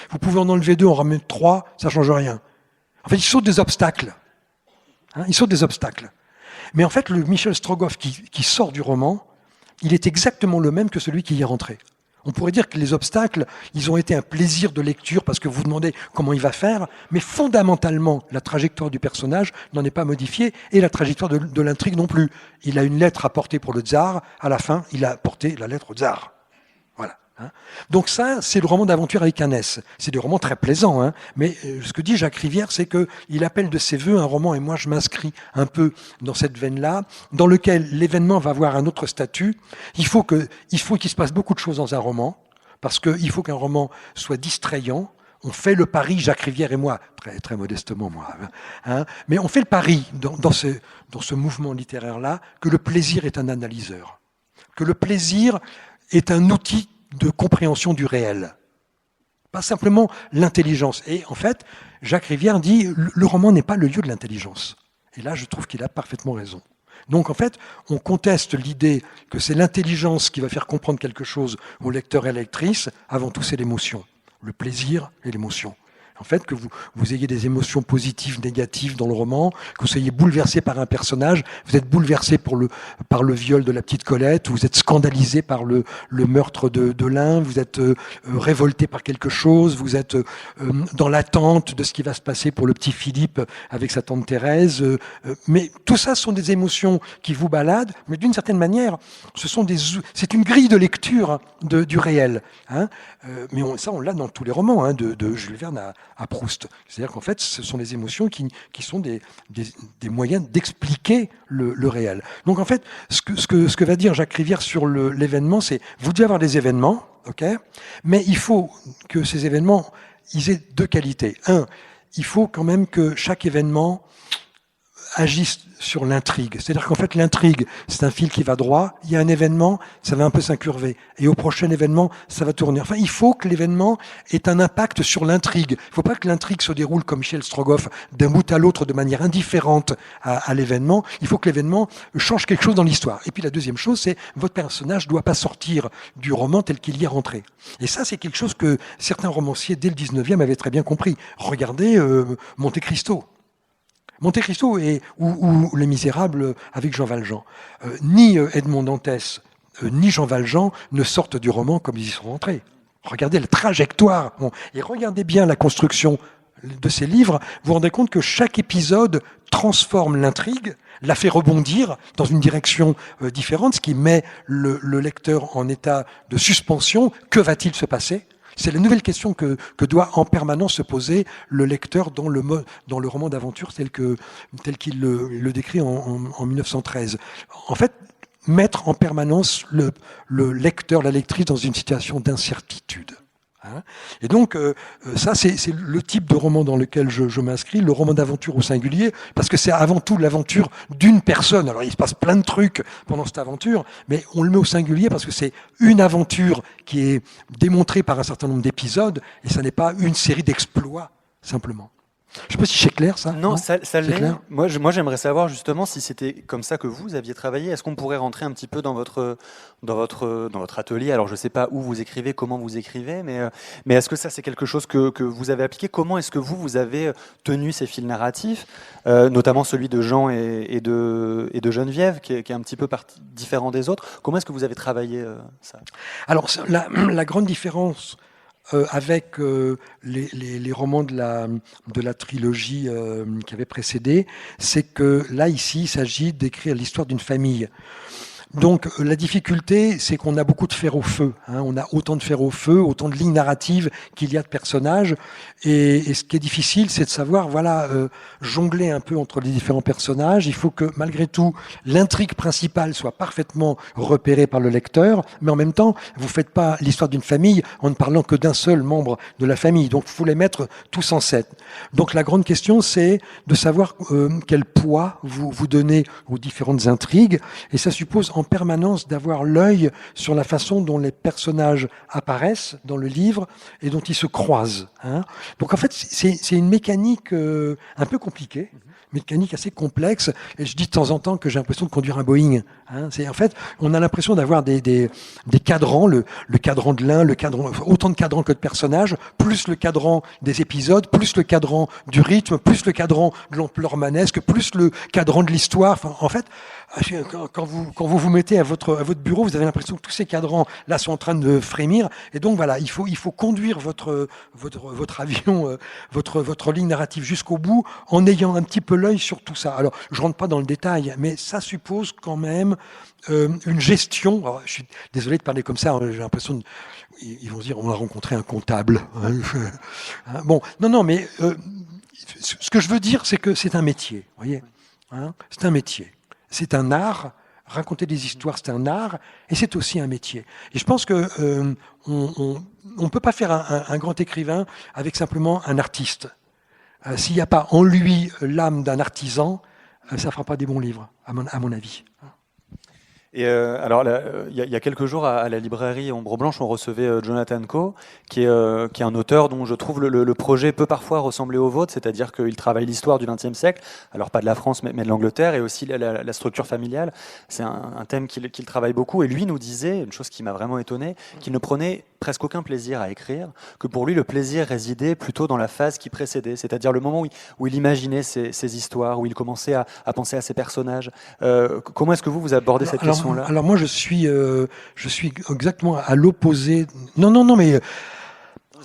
Vous pouvez en enlever 2, en remettre 3, ça ne change rien. En fait, ils sautent des obstacles. Ils sautent des obstacles. Mais en fait, le Michel Strogoff qui sort du roman, il est exactement le même que celui qui y est rentré. On pourrait dire que les obstacles, ils ont été un plaisir de lecture parce que vous vous demandez comment il va faire, mais fondamentalement, la trajectoire du personnage n'en est pas modifiée et la trajectoire de l'intrigue non plus. Il a une lettre à porter pour le tsar, à la fin, il a porté la lettre au tsar. Voilà. Donc ça, c'est le roman d'aventure avec un S. C'est des romans très plaisants, mais ce que dit Jacques Rivière, c'est qu'il appelle de ses voeux un roman, et moi je m'inscris un peu dans cette veine-là, dans lequel l'événement va avoir un autre statut. Il faut qu'il se passe beaucoup de choses dans un roman, parce qu'il faut qu'un roman soit distrayant. On fait le pari, Jacques Rivière et moi, très, très modestement moi, mais on fait le pari dans ce mouvement littéraire-là, que le plaisir est un analyseur, que le plaisir est un outil de compréhension du réel. Pas simplement l'intelligence. Et en fait, Jacques Rivière dit le roman n'est pas le lieu de l'intelligence. Et là, je trouve qu'il a parfaitement raison. Donc en fait, on conteste l'idée que c'est l'intelligence qui va faire comprendre quelque chose au lecteur et à la lectrice. Avant tout, c'est l'émotion, le plaisir et l'émotion. En fait, que vous ayez des émotions positives, négatives dans le roman, que vous soyez bouleversé par un personnage, vous êtes bouleversé par le viol de la petite Colette, vous êtes scandalisé par le meurtre de l'un, vous êtes révolté par quelque chose, vous êtes dans l'attente de ce qui va se passer pour le petit Philippe avec sa tante Thérèse. Mais tout ça sont des émotions qui vous baladent, mais d'une certaine manière, c'est une grille de lecture du réel. Mais ça, on l'a dans tous les romans, de Jules Verne à Proust. C'est-à-dire qu'en fait, ce sont des émotions qui sont des moyens d'expliquer le réel. Donc en fait, ce que va dire Jacques Rivière sur l'événement, c'est vous devez avoir des événements, mais il faut que ces événements ils aient deux qualités. Un, il faut quand même que chaque événement agissent sur l'intrigue. C'est-à-dire qu'en fait, l'intrigue, c'est un fil qui va droit. Il y a un événement, ça va un peu s'incurver. Et au prochain événement, ça va tourner. Enfin, il faut que l'événement ait un impact sur l'intrigue. Il ne faut pas que l'intrigue se déroule comme Michel Strogoff, d'un bout à l'autre, de manière indifférente à l'événement. Il faut que l'événement change quelque chose dans l'histoire. Et puis la deuxième chose, c'est votre personnage ne doit pas sortir du roman tel qu'il y est rentré. Et ça, c'est quelque chose que certains romanciers, dès le 19e, avaient très bien compris. Regardez Monte Cristo. Monte Cristo ou Les Misérables avec Jean Valjean. Ni Edmond Dantès, ni Jean Valjean ne sortent du roman comme ils y sont rentrés. Regardez la trajectoire. Et regardez bien la construction de ces livres. Vous vous rendez compte que chaque épisode transforme l'intrigue, la fait rebondir dans une direction différente, ce qui met le lecteur en état de suspension. Que va-t-il se passer ? C'est la nouvelle question que doit en permanence se poser le lecteur dans le roman d'aventure tel qu'il le décrit en 1913. En fait, mettre en permanence le lecteur, la lectrice dans une situation d'incertitude. Et donc, ça, c'est le type de roman dans lequel je m'inscris, le roman d'aventure au singulier, parce que c'est avant tout l'aventure d'une personne. Alors, il se passe plein de trucs pendant cette aventure, mais on le met au singulier parce que c'est une aventure qui est démontrée par un certain nombre d'épisodes, et ça n'est pas une série d'exploits, simplement. Je sais pas si c'est clair, ça. Non, ça l'est. clair. Moi, j'aimerais savoir justement si c'était comme ça que vous aviez travaillé. Est-ce qu'on pourrait rentrer un petit peu dans votre atelier? Alors, je sais pas où vous écrivez, comment vous écrivez, mais est-ce que ça, c'est quelque chose que vous avez appliqué? Comment est-ce que vous avez tenu ces fils narratifs, notamment celui de Jean et de Geneviève, qui est un petit peu différent des autres? Comment est-ce que vous avez travaillé ça? Alors, la grande différence avec les romans de la trilogie qui avait précédé, c'est que là, ici, il s'agit d'écrire l'histoire d'une famille. Donc la difficulté, c'est qu'on a beaucoup de fer au feu. On a autant de fer au feu, autant de lignes narratives qu'il y a de personnages. Et ce qui est difficile, c'est de savoir, jongler un peu entre les différents personnages. Il faut que, malgré tout, l'intrigue principale soit parfaitement repérée par le lecteur, mais en même temps, vous faites pas l'histoire d'une famille en ne parlant que d'un seul membre de la famille. Donc il faut les mettre tous en scène. Donc la grande question, c'est de savoir quel poids vous donnez aux différentes intrigues. Et ça suppose en permanence d'avoir l'œil sur la façon dont les personnages apparaissent dans le livre et dont ils se croisent. Donc en fait, c'est une mécanique un peu compliquée, mécanique assez complexe. Et je dis de temps en temps que j'ai l'impression de conduire un Boeing. En fait, on a l'impression d'avoir des cadrans, le cadran de l'un, autant de cadrans que de personnages, plus le cadran des épisodes, plus le cadran du rythme, plus le cadran de l'ampleur romanesque, plus le cadran de l'histoire. Enfin, en fait, quand vous mettez à votre bureau, vous avez l'impression que tous ces cadrans là sont en train de frémir. Et donc voilà, il faut conduire votre avion, votre ligne narrative jusqu'au bout en ayant un petit peu l'œil sur tout ça. Alors, je rentre pas dans le détail, mais ça suppose quand même une gestion. Alors, je suis désolé de parler comme ça. J'ai l'impression ils vont se dire on a rencontré un comptable. Bon, non, mais ce que je veux dire, c'est que c'est un métier. Vous voyez, c'est un métier. C'est un art. Raconter des histoires, c'est un art, et c'est aussi un métier. Et je pense que on peut pas faire un grand écrivain avec simplement un artiste. S'il n'y a pas en lui l'âme d'un artisan, ça fera pas des bons livres, à mon avis. Et alors, il y a quelques jours, à la librairie Ombre Blanche, on recevait Jonathan Coe, qui est un auteur dont je trouve le projet peut parfois ressembler au vôtre, c'est-à-dire qu'il travaille l'histoire du XXe siècle, alors pas de la France, mais de l'Angleterre, et aussi la structure familiale. C'est un thème qu'il travaille beaucoup, et lui nous disait, une chose qui m'a vraiment étonné, qu'il ne prenait presque aucun plaisir à écrire, que pour lui, le plaisir résidait plutôt dans la phase qui précédait, c'est-à-dire le moment où il imaginait ces histoires, où il commençait à penser à ses personnages. Comment est-ce que vous abordez cette question? Alors moi, je suis exactement à l'opposé. Non, mais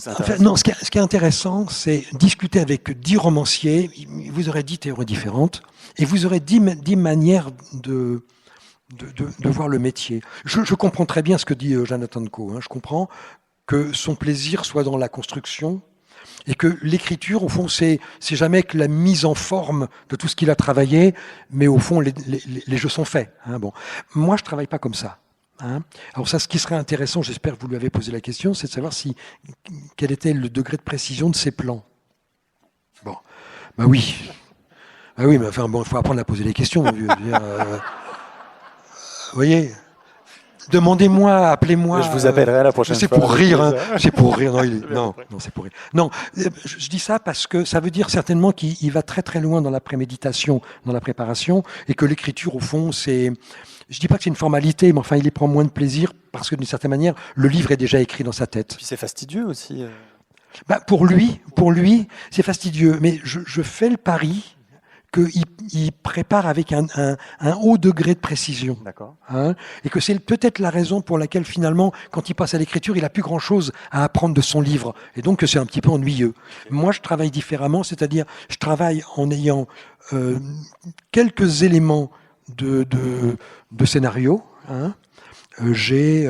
en fait, non. Ce qui est intéressant, c'est discuter avec 10 romanciers. Vous aurez 10 théories différentes et vous aurez 10 manières de voir le métier. Je comprends très bien ce que dit Jonathan Coe. Je comprends que son plaisir soit dans la construction. Et que l'écriture, au fond, c'est jamais que la mise en forme de tout ce qu'il a travaillé, mais au fond, les jeux sont faits. Bon. Moi, je travaille pas comme ça. Alors ça, ce qui serait intéressant, j'espère que vous lui avez posé la question, c'est de savoir quel était le degré de précision de ses plans. Bon, bah oui, mais enfin bon, il faut apprendre à poser les questions. Vous voyez. Demandez-moi, appelez-moi. Je vous appellerai la prochaine fois. C'est pour rire. C'est pour rire. Non, c'est pour rire. Non, je dis ça parce que ça veut dire certainement qu'il va très très loin dans la préméditation, dans la préparation, et que l'écriture, au fond, c'est. Je dis pas que c'est une formalité, mais enfin, il y prend moins de plaisir parce que d'une certaine manière, le livre est déjà écrit dans sa tête. Puis c'est fastidieux aussi. Pour lui, c'est fastidieux. Mais je fais le pari qu'il prépare avec un haut degré de précision. D'accord. Et que c'est peut-être la raison pour laquelle, finalement, quand il passe à l'écriture, il n'a plus grand-chose à apprendre de son livre. Et donc, c'est un petit peu ennuyeux. Moi, je travaille différemment, c'est-à-dire, je travaille en ayant quelques éléments de scénario. J'ai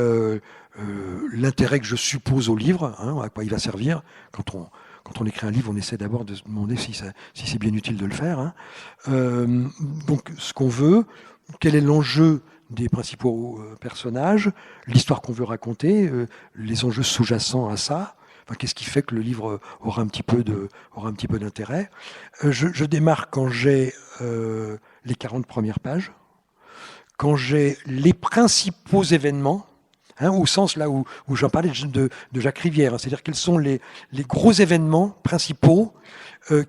l'intérêt que je suppose au livre, à quoi il va servir. Quand on écrit un livre, on essaie d'abord de se demander si c'est bien utile de le faire. Donc, ce qu'on veut, quel est l'enjeu des principaux personnages, l'histoire qu'on veut raconter, les enjeux sous-jacents à ça. Enfin, qu'est-ce qui fait que le livre aura un petit peu d'intérêt. Je démarre quand j'ai les 40 premières pages, quand j'ai les principaux événements. au sens là où j'en parlais de Jacques Rivière, hein, c'est-à-dire quels sont les gros événements principaux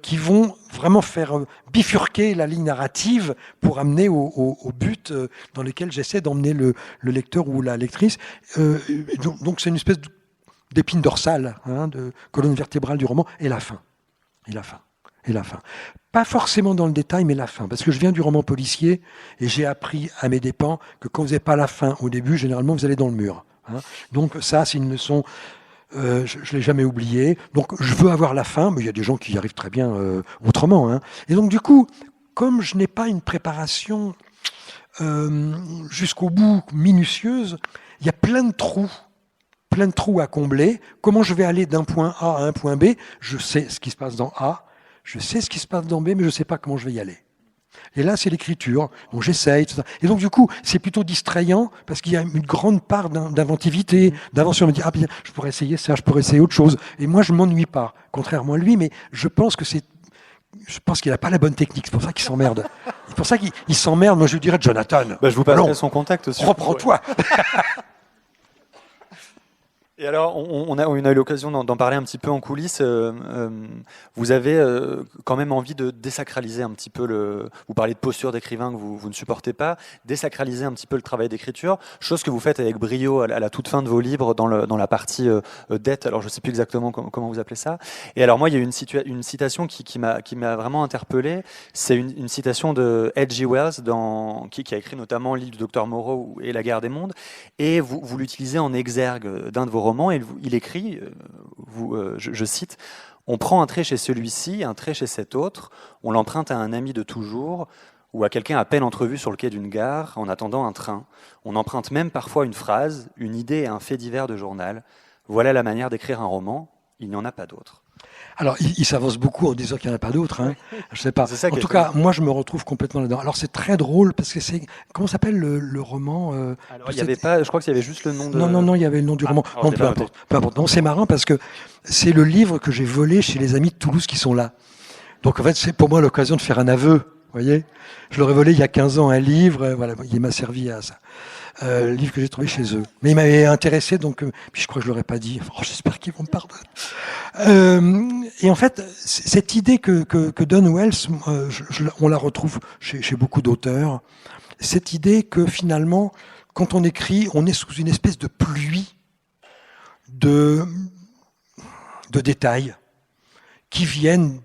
qui vont vraiment faire bifurquer la ligne narrative pour amener au but dans lequel j'essaie d'emmener le lecteur ou la lectrice. Donc c'est une espèce d'épine dorsale, hein, de colonne vertébrale du roman, et la fin. Et la fin. Et la fin. Pas forcément dans le détail, mais la fin. Parce que je viens du roman policier et j'ai appris à mes dépens que quand vous n'avez pas la fin au début, généralement vous allez dans le mur. Hein. Donc ça, c'est une leçon, je ne l'ai jamais oubliée. Donc je veux avoir la fin, mais il y a des gens qui y arrivent très bien autrement. Hein. Et donc du coup, comme je n'ai pas une préparation jusqu'au bout minutieuse, il y a plein de trous à combler. Comment je vais aller d'un point A à un point B? Je sais ce qui se passe dans A, je sais ce qui se passe dans B, mais je ne sais pas comment je vais y aller. Et là, c'est l'écriture. Donc j'essaye, tout ça. Et donc du coup, c'est plutôt distrayant parce qu'il y a une grande part d'inventivité, d'invention. On me dit, ah bien, je pourrais essayer ça, je pourrais essayer autre chose. Et moi, je ne m'ennuie pas, contrairement à lui, mais je pense qu'il n'a pas la bonne technique. C'est pour ça qu'il s'emmerde. C'est pour ça qu'il s'emmerde. Moi, je lui dirais, Jonathan, je vous passerai son contact aussi. Reprends-toi. Et alors, on a eu l'occasion d'en parler un petit peu en coulisses. Vous avez quand même envie de désacraliser un petit peu vous parlez de posture d'écrivain que vous ne supportez pas, désacraliser un petit peu le travail d'écriture, chose que vous faites avec brio à la toute fin de vos livres dans la partie dette. Alors, je ne sais plus exactement comment vous appelez ça. Et alors, moi, il y a une citation qui m'a vraiment interpellé. C'est une citation de H.G. Wells qui a écrit notamment le livre du Dr Moreau et La guerre des mondes. Et vous l'utilisez en exergue d'un de vos romans, et il écrit, je cite, « On prend un trait chez celui-ci, un trait chez cet autre, on l'emprunte à un ami de toujours, ou à quelqu'un à peine entrevu sur le quai d'une gare, en attendant un train. On emprunte même parfois une phrase, une idée et un fait divers de journal. Voilà la manière d'écrire un roman, il n'y en a pas d'autre. » Alors, il s'avance beaucoup en disant qu'il n'y en a pas d'autres. Hein. Je sais pas. En tout cas, moi, je me retrouve complètement là-dedans. Alors, c'est très drôle parce que c'est... Comment s'appelle le roman Alors, il y avait pas... Je crois qu'il y avait juste le nom de... Non, il y avait le nom du roman. Non, peu importe. Non, c'est marrant parce que c'est le livre que j'ai volé chez les amis de Toulouse qui sont là. Donc, en fait, c'est pour moi l'occasion de faire un aveu. Vous voyez, je leur ai volé il y a 15 ans un livre. Voilà, il m'a servi à ça. Le livre que j'ai trouvé chez eux. Mais il m'avait intéressé, donc puis je crois que je l'aurais pas dit. Oh, j'espère qu'ils vont me pardonner. Et en fait, cette idée que donne Wells, on la retrouve chez beaucoup d'auteurs. Cette idée que finalement, quand on écrit, on est sous une espèce de pluie de détails qui viennent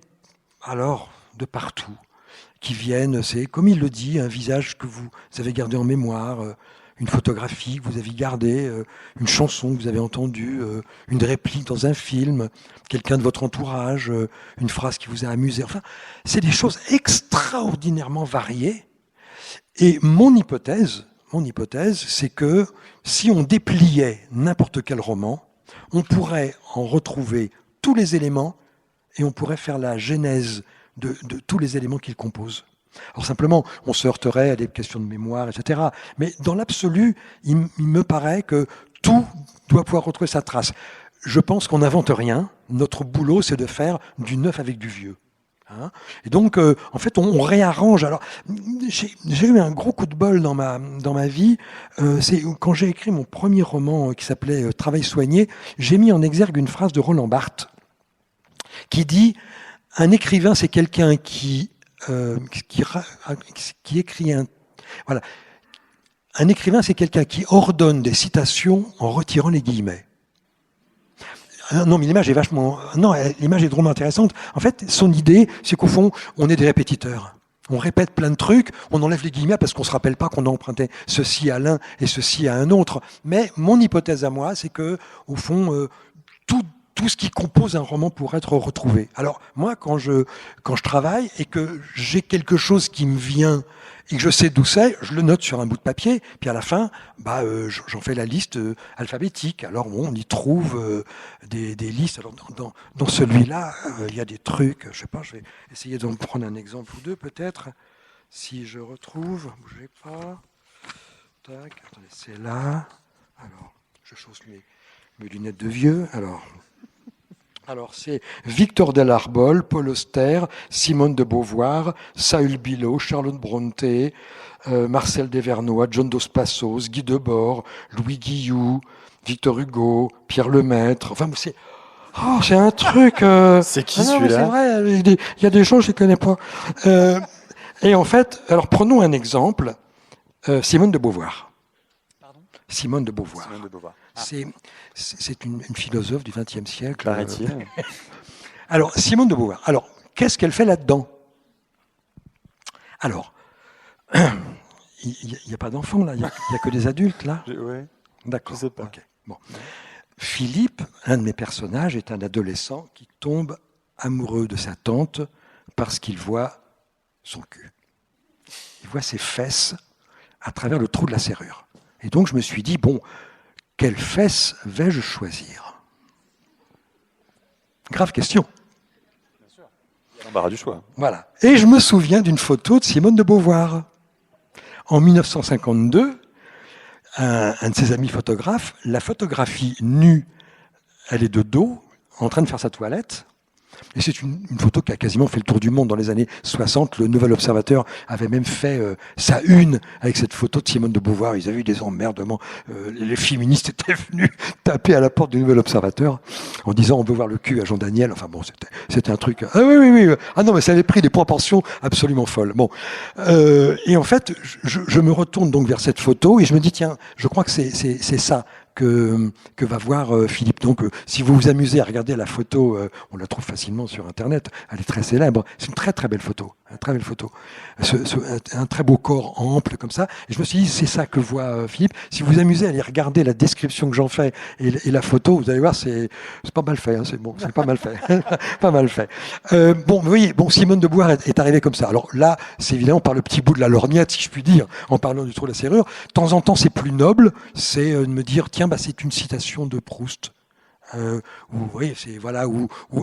alors de partout. Qui viennent, c'est comme il le dit, un visage que vous avez gardé en mémoire. Une photographie que vous avez gardée, une chanson que vous avez entendue, une réplique dans un film, quelqu'un de votre entourage, une phrase qui vous a amusé. Enfin, c'est des choses extraordinairement variées. Et mon hypothèse, c'est que si on dépliait n'importe quel roman, on pourrait en retrouver tous les éléments et on pourrait faire la genèse de tous les éléments qu'il compose. Alors simplement, on se heurterait à des questions de mémoire, etc. Mais dans l'absolu, il me paraît que tout doit pouvoir retrouver sa trace. Je pense qu'on n'invente rien. Notre boulot, c'est de faire du neuf avec du vieux. Hein, et donc, en fait, on réarrange. Alors, j'ai eu un gros coup de bol dans ma vie. C'est quand j'ai écrit mon premier roman qui s'appelait Travail soigné, j'ai mis en exergue une phrase de Roland Barthes qui dit « Un écrivain, c'est quelqu'un qui écrit voilà. Un écrivain, c'est quelqu'un qui ordonne des citations en retirant les guillemets. » Non, mais l'image est l'image est drôlement intéressante. En fait, son idée, c'est qu'au fond, on est des répétiteurs. On répète plein de trucs, on enlève les guillemets parce qu'on se rappelle pas qu'on a emprunté ceci à l'un et ceci à un autre. Mais mon hypothèse à moi, c'est que, au fond, tout ce qui compose un roman pourrait être retrouvé. Alors, moi, quand je travaille et que j'ai quelque chose qui me vient et que je sais d'où c'est, je le note sur un bout de papier, puis à la fin, j'en fais la liste alphabétique. Alors, bon, on y trouve des listes. Alors, dans celui-là, il y a des trucs, je sais pas, je vais essayer d'en prendre un exemple ou deux, peut-être, si je retrouve, bougez pas. Tac, attendez, c'est là. Alors, je chausse mes lunettes de vieux. Alors, c'est Victor Delarbol, Paul Auster, Simone de Beauvoir, Saül Billow, Charlotte Brontë, Marcel Desvernois, John Dos Passos, Guy Debord, Louis Guillou, Victor Hugo, Pierre Lemaître. Enfin, c'est un truc. C'est qui non, celui-là? C'est vrai, il y a des gens que je ne connais pas. Et en fait, alors prenons un exemple. Simone de Beauvoir. Pardon? Simone de Beauvoir. Simone de Beauvoir. C'est une philosophe du XXe siècle. Paraît-il. Alors, Simone de Beauvoir. Alors, qu'est-ce qu'elle fait là-dedans? Alors, il n'y a pas d'enfants, là. Il n'y a que des adultes, là. Ouais. D'accord. Je sais pas. Ok. Bon. Philippe, un de mes personnages, est un adolescent qui tombe amoureux de sa tante parce qu'il voit son cul. Il voit ses fesses à travers le trou de la serrure. Et donc, je me suis dit, bon, quelles fesses vais-je choisir? Grave question. Bien sûr. Il y a l'embarras du choix. Voilà. Et je me souviens d'une photo de Simone de Beauvoir. En 1952, un de ses amis photographes la photographie nue. Elle est de dos, en train de faire sa toilette. Et c'est une photo qui a quasiment fait le tour du monde dans les années 60. Le Nouvel Observateur avait même fait sa une avec cette photo de Simone de Beauvoir. Ils avaient eu des emmerdements. Les féministes étaient venus taper à la porte du Nouvel Observateur en disant on veut voir le cul à Jean Daniel. Enfin bon, c'était un truc. Ah oui. Ah non, mais ça avait pris des proportions absolument folles. Bon. Et en fait, je me retourne donc vers cette photo et je me dis tiens, je crois que c'est ça que va voir Philippe. Donc, si vous vous amusez à regarder la photo, on la trouve facilement sur Internet, elle est très célèbre. C'est une très très belle photo. Une très belle photo. Un très beau corps ample comme ça. Et je me suis dit, c'est ça que voit Philippe. Si vous vous amusez à aller regarder la description que j'en fais et la photo, vous allez voir, c'est pas mal fait. Hein, c'est bon, c'est pas mal fait. Pas mal fait. Bon, vous voyez, Simone de Beauvoir est arrivée comme ça. Alors là, c'est évidemment par le petit bout de la lorgnette, si je puis dire, en parlant du trou de la serrure. De temps en temps, c'est plus noble, c'est de me dire, tiens, c'est une citation de Proust. Ou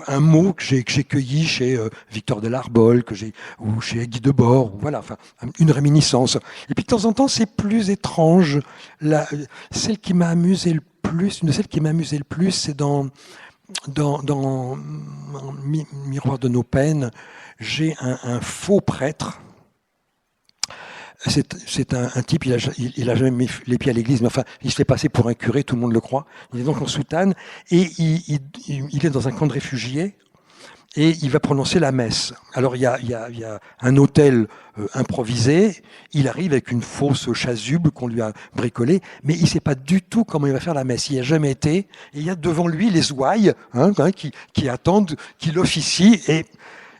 un mot que j'ai cueilli chez Victor Delarbol, ou chez Guy Debord, une réminiscence. Et puis de temps en temps, c'est plus étrange. Celle qui m'a amusé le plus, c'est dans Miroir de nos peines, j'ai un faux prêtre. C'est un type, il a jamais mis les pieds à l'église, mais enfin, il se fait passer pour un curé, tout le monde le croit. Il est donc en soutane et il est dans un camp de réfugiés et il va prononcer la messe. Alors il y a un autel improvisé, il arrive avec une fausse chasuble qu'on lui a bricolée, mais il ne sait pas du tout comment il va faire la messe. Il n'y a jamais été, et il y a devant lui les ouailles qui attendent qu'il officie et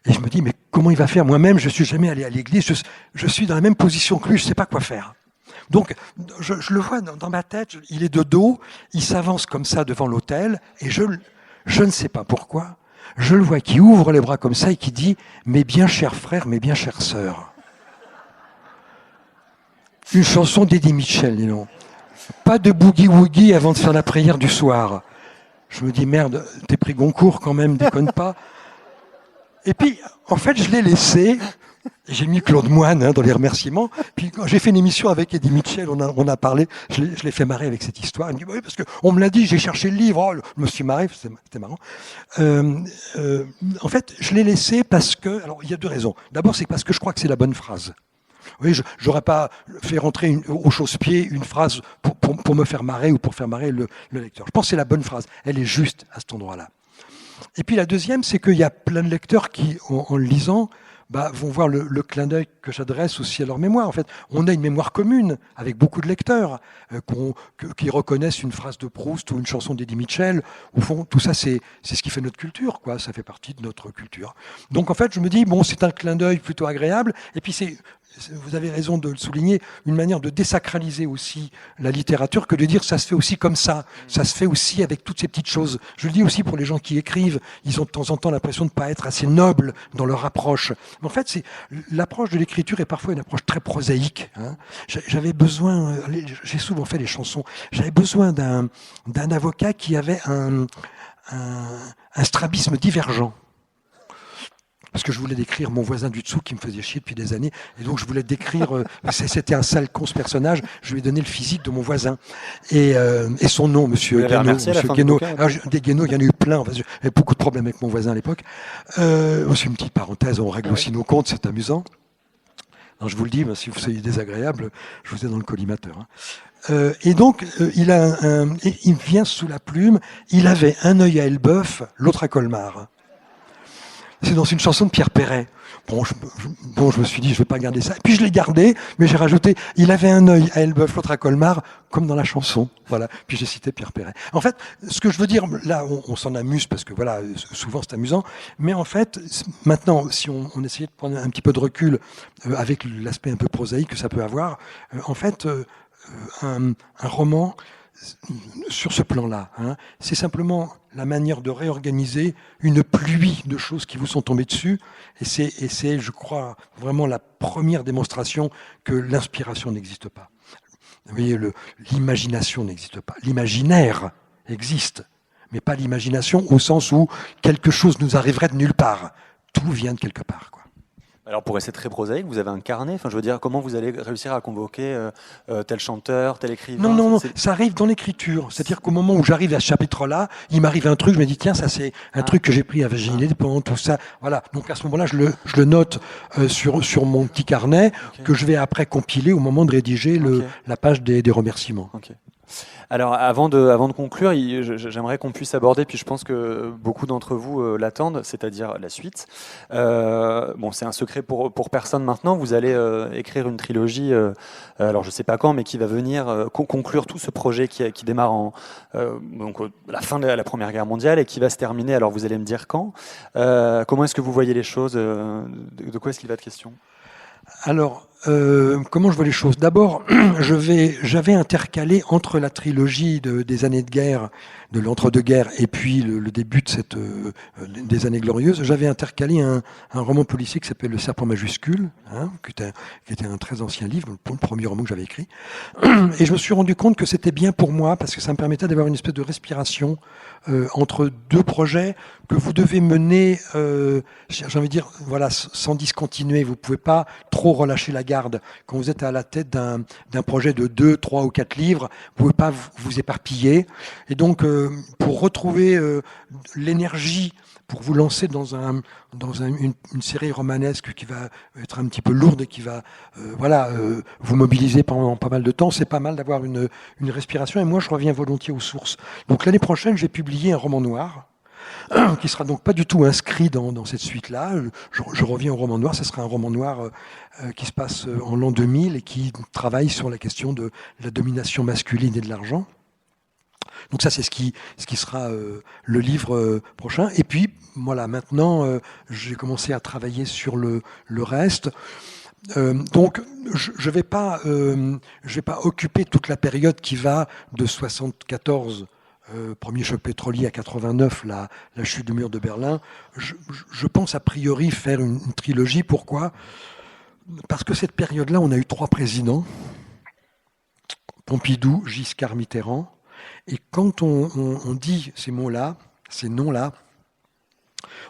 je me dis, mais comment il va faire? Moi-même, je ne suis jamais allé à l'église, je suis dans la même position que lui, je ne sais pas quoi faire. Donc, je le vois dans ma tête, il est de dos, il s'avance comme ça devant l'autel, et je ne sais pas pourquoi, je le vois qui ouvre les bras comme ça et qui dit, mes bien chers frères, mes bien chères sœurs. Une chanson d'Eddie Mitchell, dis donc. Pas de boogie-woogie avant de faire la prière du soir. Je me dis, merde, t'es pris Goncourt quand même, déconne pas. Et puis, en fait, je l'ai laissé. J'ai mis Claude Moine dans les remerciements. Puis quand j'ai fait une émission avec Eddie Mitchell, on a parlé, je l'ai fait marrer avec cette histoire. Il me dit, oui, parce qu'on me l'a dit, j'ai cherché le livre. Oh, je me suis marré, c'était marrant. En fait, je l'ai laissé parce que... Alors, il y a deux raisons. D'abord, c'est parce que je crois que c'est la bonne phrase. Oui, je n'aurais pas fait rentrer au chausse-pied une phrase pour me faire marrer ou pour faire marrer le lecteur. Je pense que c'est la bonne phrase. Elle est juste à cet endroit-là. Et puis la deuxième, c'est qu'il y a plein de lecteurs qui, en le lisant, vont voir le clin d'œil que j'adresse aussi à leur mémoire. En fait, on a une mémoire commune avec beaucoup de lecteurs qui reconnaissent une phrase de Proust ou une chanson d'Eddie Mitchell. Au fond, tout ça, c'est ce qui fait notre culture, quoi. Ça fait partie de notre culture. Donc en fait, je me dis, bon, c'est un clin d'œil plutôt agréable. Et puis vous avez raison de le souligner, une manière de désacraliser aussi la littérature que de dire ça se fait aussi comme ça se fait aussi avec toutes ces petites choses. Je le dis aussi pour les gens qui écrivent, ils ont de temps en temps l'impression de ne pas être assez nobles dans leur approche. Mais en fait, l'approche de l'écriture est parfois une approche très prosaïque. Hein. J'avais besoin, j'ai souvent fait des chansons, j'avais besoin d'un avocat qui avait un strabisme divergent. Parce que je voulais décrire mon voisin du dessous qui me faisait chier depuis des années. Et donc je voulais décrire, c'était un sale con ce personnage, je lui ai donné le physique de mon voisin. Et son nom, Monsieur Guénaud. Des Guénaud, il y en a eu plein. Enfin, j'avais beaucoup de problèmes avec mon voisin à l'époque. C'est une petite parenthèse, on règle aussi nos comptes, c'est amusant. Alors, je vous le dis, si vous soyez désagréable, je vous ai dans le collimateur. Hein. Et donc, il vient sous la plume. Il avait un œil à Elbeuf, l'autre à Colmar. C'est dans une chanson de Pierre Perret. Bon, je me suis dit, je vais pas garder ça. Et puis je l'ai gardé, mais j'ai rajouté, il avait un œil à Elbeuf, l'autre à Colmar, comme dans la chanson. Voilà. Puis j'ai cité Pierre Perret. En fait, ce que je veux dire, là, on s'en amuse parce que voilà, souvent c'est amusant. Mais en fait, maintenant, si on essayait de prendre un petit peu de recul avec l'aspect un peu prosaïque que ça peut avoir, en fait, un roman sur ce plan-là, hein, c'est simplement la manière de réorganiser une pluie de choses qui vous sont tombées dessus, et c'est, je crois, vraiment la première démonstration que l'inspiration n'existe pas. Vous voyez, l'imagination n'existe pas. L'imaginaire existe, mais pas l'imagination au sens où quelque chose nous arriverait de nulle part. Tout vient de quelque part, quoi. Alors pour rester très prosaïque, vous avez un carnet. Enfin, je veux dire, comment vous allez réussir à convoquer tel chanteur, tel écrivain? Non, ça arrive dans l'écriture. C'est-à-dire qu'au moment où j'arrive à ce chapitre-là, il m'arrive un truc, je me dis tiens, ça c'est un truc que j'ai pris à Virginie Despentes, tout ça. Voilà. Donc à ce moment-là, je le note sur mon petit carnet que je vais après compiler au moment de rédiger la page des remerciements. Okay. Alors, avant de conclure, j'aimerais qu'on puisse aborder, puis je pense que beaucoup d'entre vous l'attendent, c'est-à-dire la suite. Bon, c'est un secret pour personne maintenant. Vous allez écrire une trilogie, alors je ne sais pas quand, mais qui va venir conclure tout ce projet qui démarre donc la fin de la Première Guerre mondiale et qui va se terminer. Alors, vous allez me dire quand. Comment est-ce que vous voyez les choses? De quoi est-ce qu'il va être question? Alors, comment je vois les choses? D'abord, j'avais intercalé entre la trilogie des années de guerre, de l'entre-deux-guerres, et puis le début de des années glorieuses, j'avais intercalé un roman policier qui s'appelle Le Serpent majuscule, hein, qui était un très ancien livre, le premier roman que j'avais écrit. Et je me suis rendu compte que c'était bien pour moi, parce que ça me permettait d'avoir une espèce de respiration entre deux projets que vous devez mener, j'ai envie de dire, voilà, sans discontinuer. Vous ne pouvez pas trop relâcher la garde. Quand vous êtes à la tête d'un projet de 2, 3 ou 4 livres, vous ne pouvez pas vous éparpiller. Et donc, pour retrouver l'énergie, pour vous lancer dans une série romanesque qui va être un petit peu lourde et qui va vous mobiliser pendant pas mal de temps, c'est pas mal d'avoir une respiration. Et moi, je reviens volontiers aux sources. Donc l'année prochaine, je vais publier un roman noir qui sera donc pas du tout inscrit dans cette suite-là. Je reviens au roman noir. Ce sera un roman noir qui se passe en l'an 2000 et qui travaille sur la question de la domination masculine et de l'argent. Donc ça, c'est ce qui sera le livre prochain. Et puis, voilà, maintenant, j'ai commencé à travailler sur le reste. Donc, je vais pas occuper toute la période qui va de 74, premier choc pétrolier, à 89, la chute du mur de Berlin. Je pense a priori faire une trilogie. Pourquoi? Parce que cette période-là, on a eu 3 présidents, Pompidou, Giscard, Mitterrand. Et quand on dit ces mots-là, ces noms-là,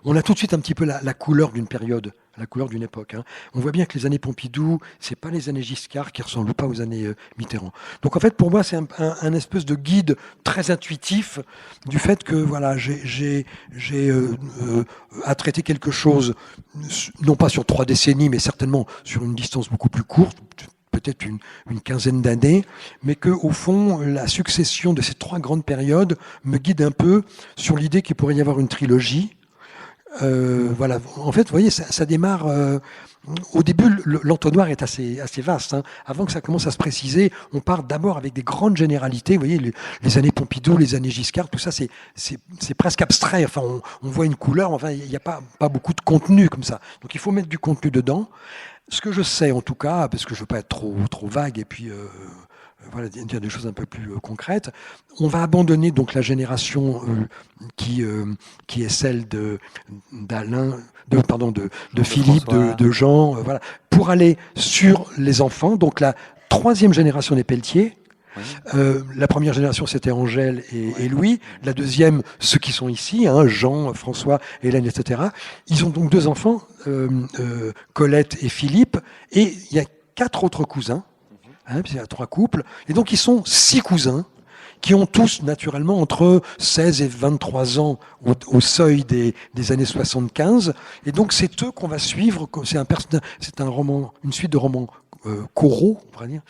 on a tout de suite un petit peu la couleur d'une période, la couleur d'une époque. Hein. On voit bien que les années Pompidou, c'est pas les années Giscard qui ressemblent pas aux années Mitterrand. Donc en fait, pour moi, c'est un espèce de guide très intuitif du fait que voilà, j'ai à traiter quelque chose, non pas sur 3 décennies, mais certainement sur une distance beaucoup plus courte, peut-être une quinzaine d'années, mais que au fond, la succession de ces 3 grandes périodes me guide un peu sur l'idée qu'il pourrait y avoir une trilogie. Voilà. En fait, vous voyez, ça démarre. Au début, l'entonnoir est assez vaste. Hein. Avant que ça commence à se préciser, on part d'abord avec des grandes généralités. Vous voyez, les années Pompidou, les années Giscard, tout ça, c'est presque abstrait. Enfin, on voit une couleur. Enfin, il n'y a pas beaucoup de contenu comme ça. Donc, il faut mettre du contenu dedans. Ce que je sais, en tout cas, parce que je ne veux pas être trop vague et puis voilà, dire des choses un peu plus concrètes, on va abandonner donc la génération qui est celle d'Alain, de Philippe, de Jean, voilà, pour aller sur les enfants. Donc la 3e génération des Pelletier. Oui. La première génération, c'était Angèle et Louis. La deuxième, ceux qui sont ici, hein, Jean, François, Hélène, etc. Ils ont donc 2 enfants, Colette et Philippe, et il y a 4 autres cousins, hein, puis il y a 3 couples, et donc ils sont 6 cousins qui ont tous naturellement entre 16 et 23 ans au seuil des années 75. Et donc c'est eux qu'on va suivre. C'est un roman, une suite de romans choraux, on va dire.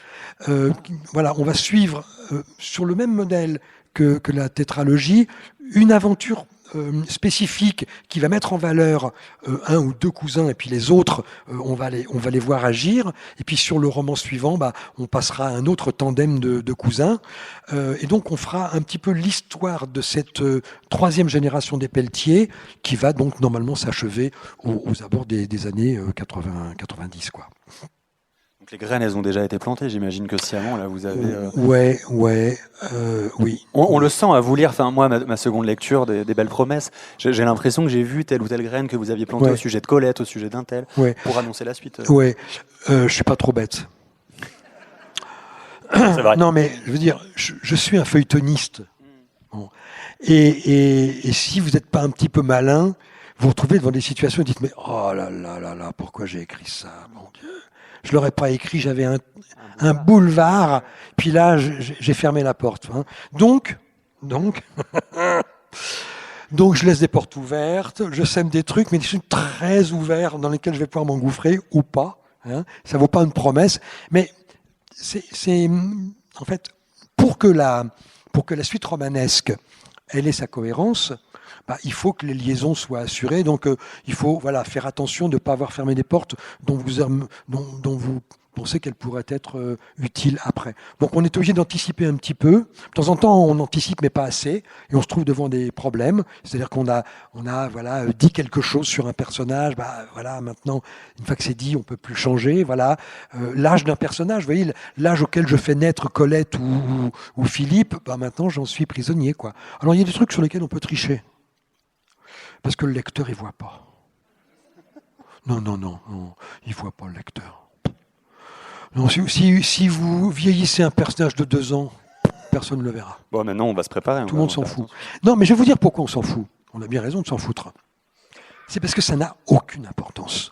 Voilà, on va suivre sur le même modèle que la tétralogie, une aventure spécifique qui va mettre en valeur un ou deux cousins, et puis les autres, on va les voir agir. Et puis sur le roman suivant, on passera à un autre tandem de cousins. Et donc on fera un petit peu l'histoire de cette troisième génération des Pelletier, qui va donc normalement s'achever aux abords des années 80-90, quoi. Donc les graines, elles ont déjà été plantées, j'imagine que sciemment, là, vous avez... Oui. On le sent à vous lire, enfin moi, ma seconde lecture des Belles Promesses, j'ai l'impression que j'ai vu telle ou telle graine que vous aviez plantée au sujet de Colette, au sujet d'un tel, pour annoncer la suite. Je suis pas trop bête. C'est vrai. Non, mais je veux dire, je suis un feuilletoniste. Bon. Et si vous n'êtes pas un petit peu malin, vous vous retrouvez devant des situations et dites, mais oh là là là là, pourquoi j'ai écrit ça, mon Dieu. Je l'aurais pas écrit, j'avais un boulevard, puis là, j'ai fermé la porte. Hein. Donc, je laisse des portes ouvertes, je sème des trucs, mais des trucs très ouverts dans lesquels je vais pouvoir m'engouffrer ou pas. Hein. Ça vaut pas une promesse, mais c'est en fait pour que la suite romanesque elle ait sa cohérence. Il faut que les liaisons soient assurées, donc il faut faire attention de ne pas avoir fermé des portes dont vous pensez qu'elles pourraient être utiles après. Donc on est obligé d'anticiper un petit peu. De temps en temps, on anticipe mais pas assez, et on se trouve devant des problèmes. C'est-à-dire qu'on a dit quelque chose sur un personnage. Maintenant, une fois que c'est dit, on peut plus changer. L'âge d'un personnage, vous voyez, l'âge auquel je fais naître Colette ou Philippe, maintenant j'en suis prisonnier, quoi. Alors il y a des trucs sur lesquels on peut tricher. Parce que le lecteur, il ne voit pas. Non, il ne voit pas le lecteur. Non, si vous vieillissez un personnage de 2 ans, personne ne le verra. Bon, maintenant, on va se préparer. Tout le monde s'en fout. Non, mais je vais vous dire pourquoi on s'en fout. On a bien raison de s'en foutre. C'est parce que ça n'a aucune importance.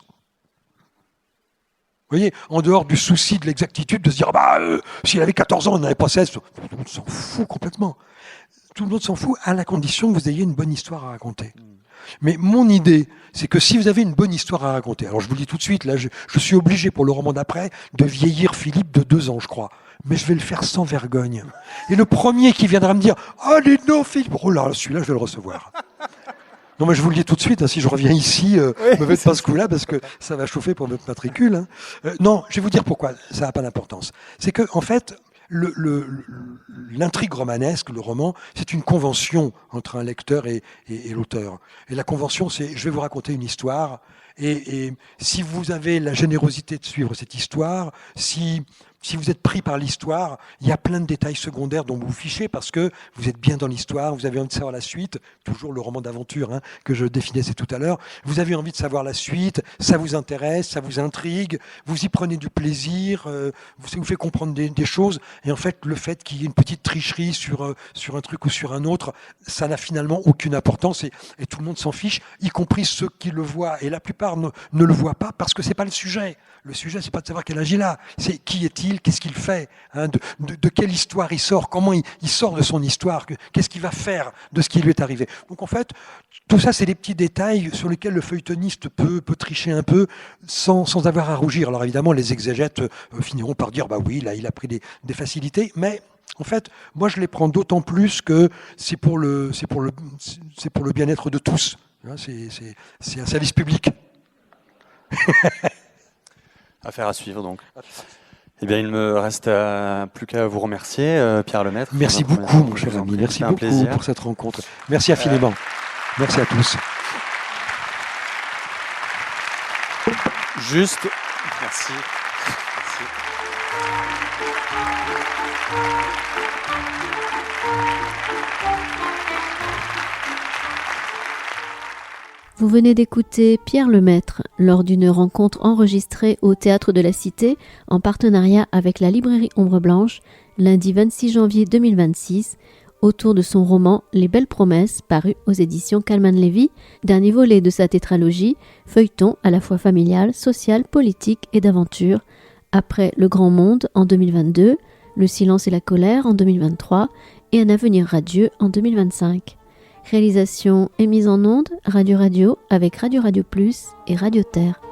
Vous voyez, en dehors du souci de l'exactitude, de se dire, s'il avait 14 ans, il n'avait pas 16, tout le monde s'en fout complètement. Tout le monde s'en fout à la condition que vous ayez une bonne histoire à raconter. Mais mon idée, c'est que si vous avez une bonne histoire à raconter, alors je vous le dis tout de suite, là, je suis obligé pour le roman d'après de vieillir Philippe de 2 ans, je crois. Mais je vais le faire sans vergogne. Et le premier qui viendra me dire « Ah, dis non, Philippe !» Oh là, celui-là, je vais le recevoir. Non, mais je vous le dis tout de suite, si je reviens ici, ne me faites pas ce coup-là, parce que ça va chauffer pour votre matricule. Non, je vais vous dire pourquoi ça n'a pas d'importance. C'est que, en fait, l'intrigue romanesque, le roman, c'est une convention entre un lecteur et l'auteur. Et la convention, c'est je vais vous raconter une histoire, et si vous avez la générosité de suivre cette histoire, si vous êtes pris par l'histoire, il y a plein de détails secondaires dont vous vous fichez parce que vous êtes bien dans l'histoire, vous avez envie de savoir la suite, toujours le roman d'aventure que je définissais tout à l'heure, vous avez envie de savoir la suite, ça vous intéresse, ça vous intrigue, vous y prenez du plaisir, ça vous fait comprendre des choses, et en fait le fait qu'il y ait une petite tricherie sur un truc ou sur un autre, ça n'a finalement aucune importance, et tout le monde s'en fiche, y compris ceux qui le voient, et la plupart ne le voient pas parce que c'est pas le sujet. Le sujet, c'est pas de savoir quel âge il a, c'est qui est-il, qu'est-ce qu'il fait, de quelle histoire il sort, comment il sort de son histoire, qu'est-ce qu'il va faire de ce qui lui est arrivé. Donc en fait, tout ça, c'est des petits détails sur lesquels le feuilletoniste peut tricher un peu sans avoir à rougir. Alors évidemment, les exégètes finiront par dire, oui, là, il a pris des facilités, mais en fait, moi, je les prends d'autant plus que c'est pour le bien-être de tous. C'est un service public. Affaire à suivre, donc. Eh bien, il me reste plus qu'à vous remercier, Pierre Lemaître. Merci beaucoup, mon cher ami. Merci beaucoup pour cette rencontre. Merci infiniment. Merci à tous. Juste... Merci. Vous venez d'écouter Pierre Lemaître lors d'une rencontre enregistrée au Théâtre de la Cité en partenariat avec la librairie Ombre Blanche lundi 26 janvier 2026 autour de son roman Les Belles Promesses paru aux éditions Calman Lévy, dernier volet de sa tétralogie, feuilleton à la fois familial, social, politique et d'aventure, après Le Grand Monde en 2022, Le Silence et la colère en 2023 et un avenir radieux en 2025. Réalisation et mise en onde Radio avec Radio Plus et Radio Terre.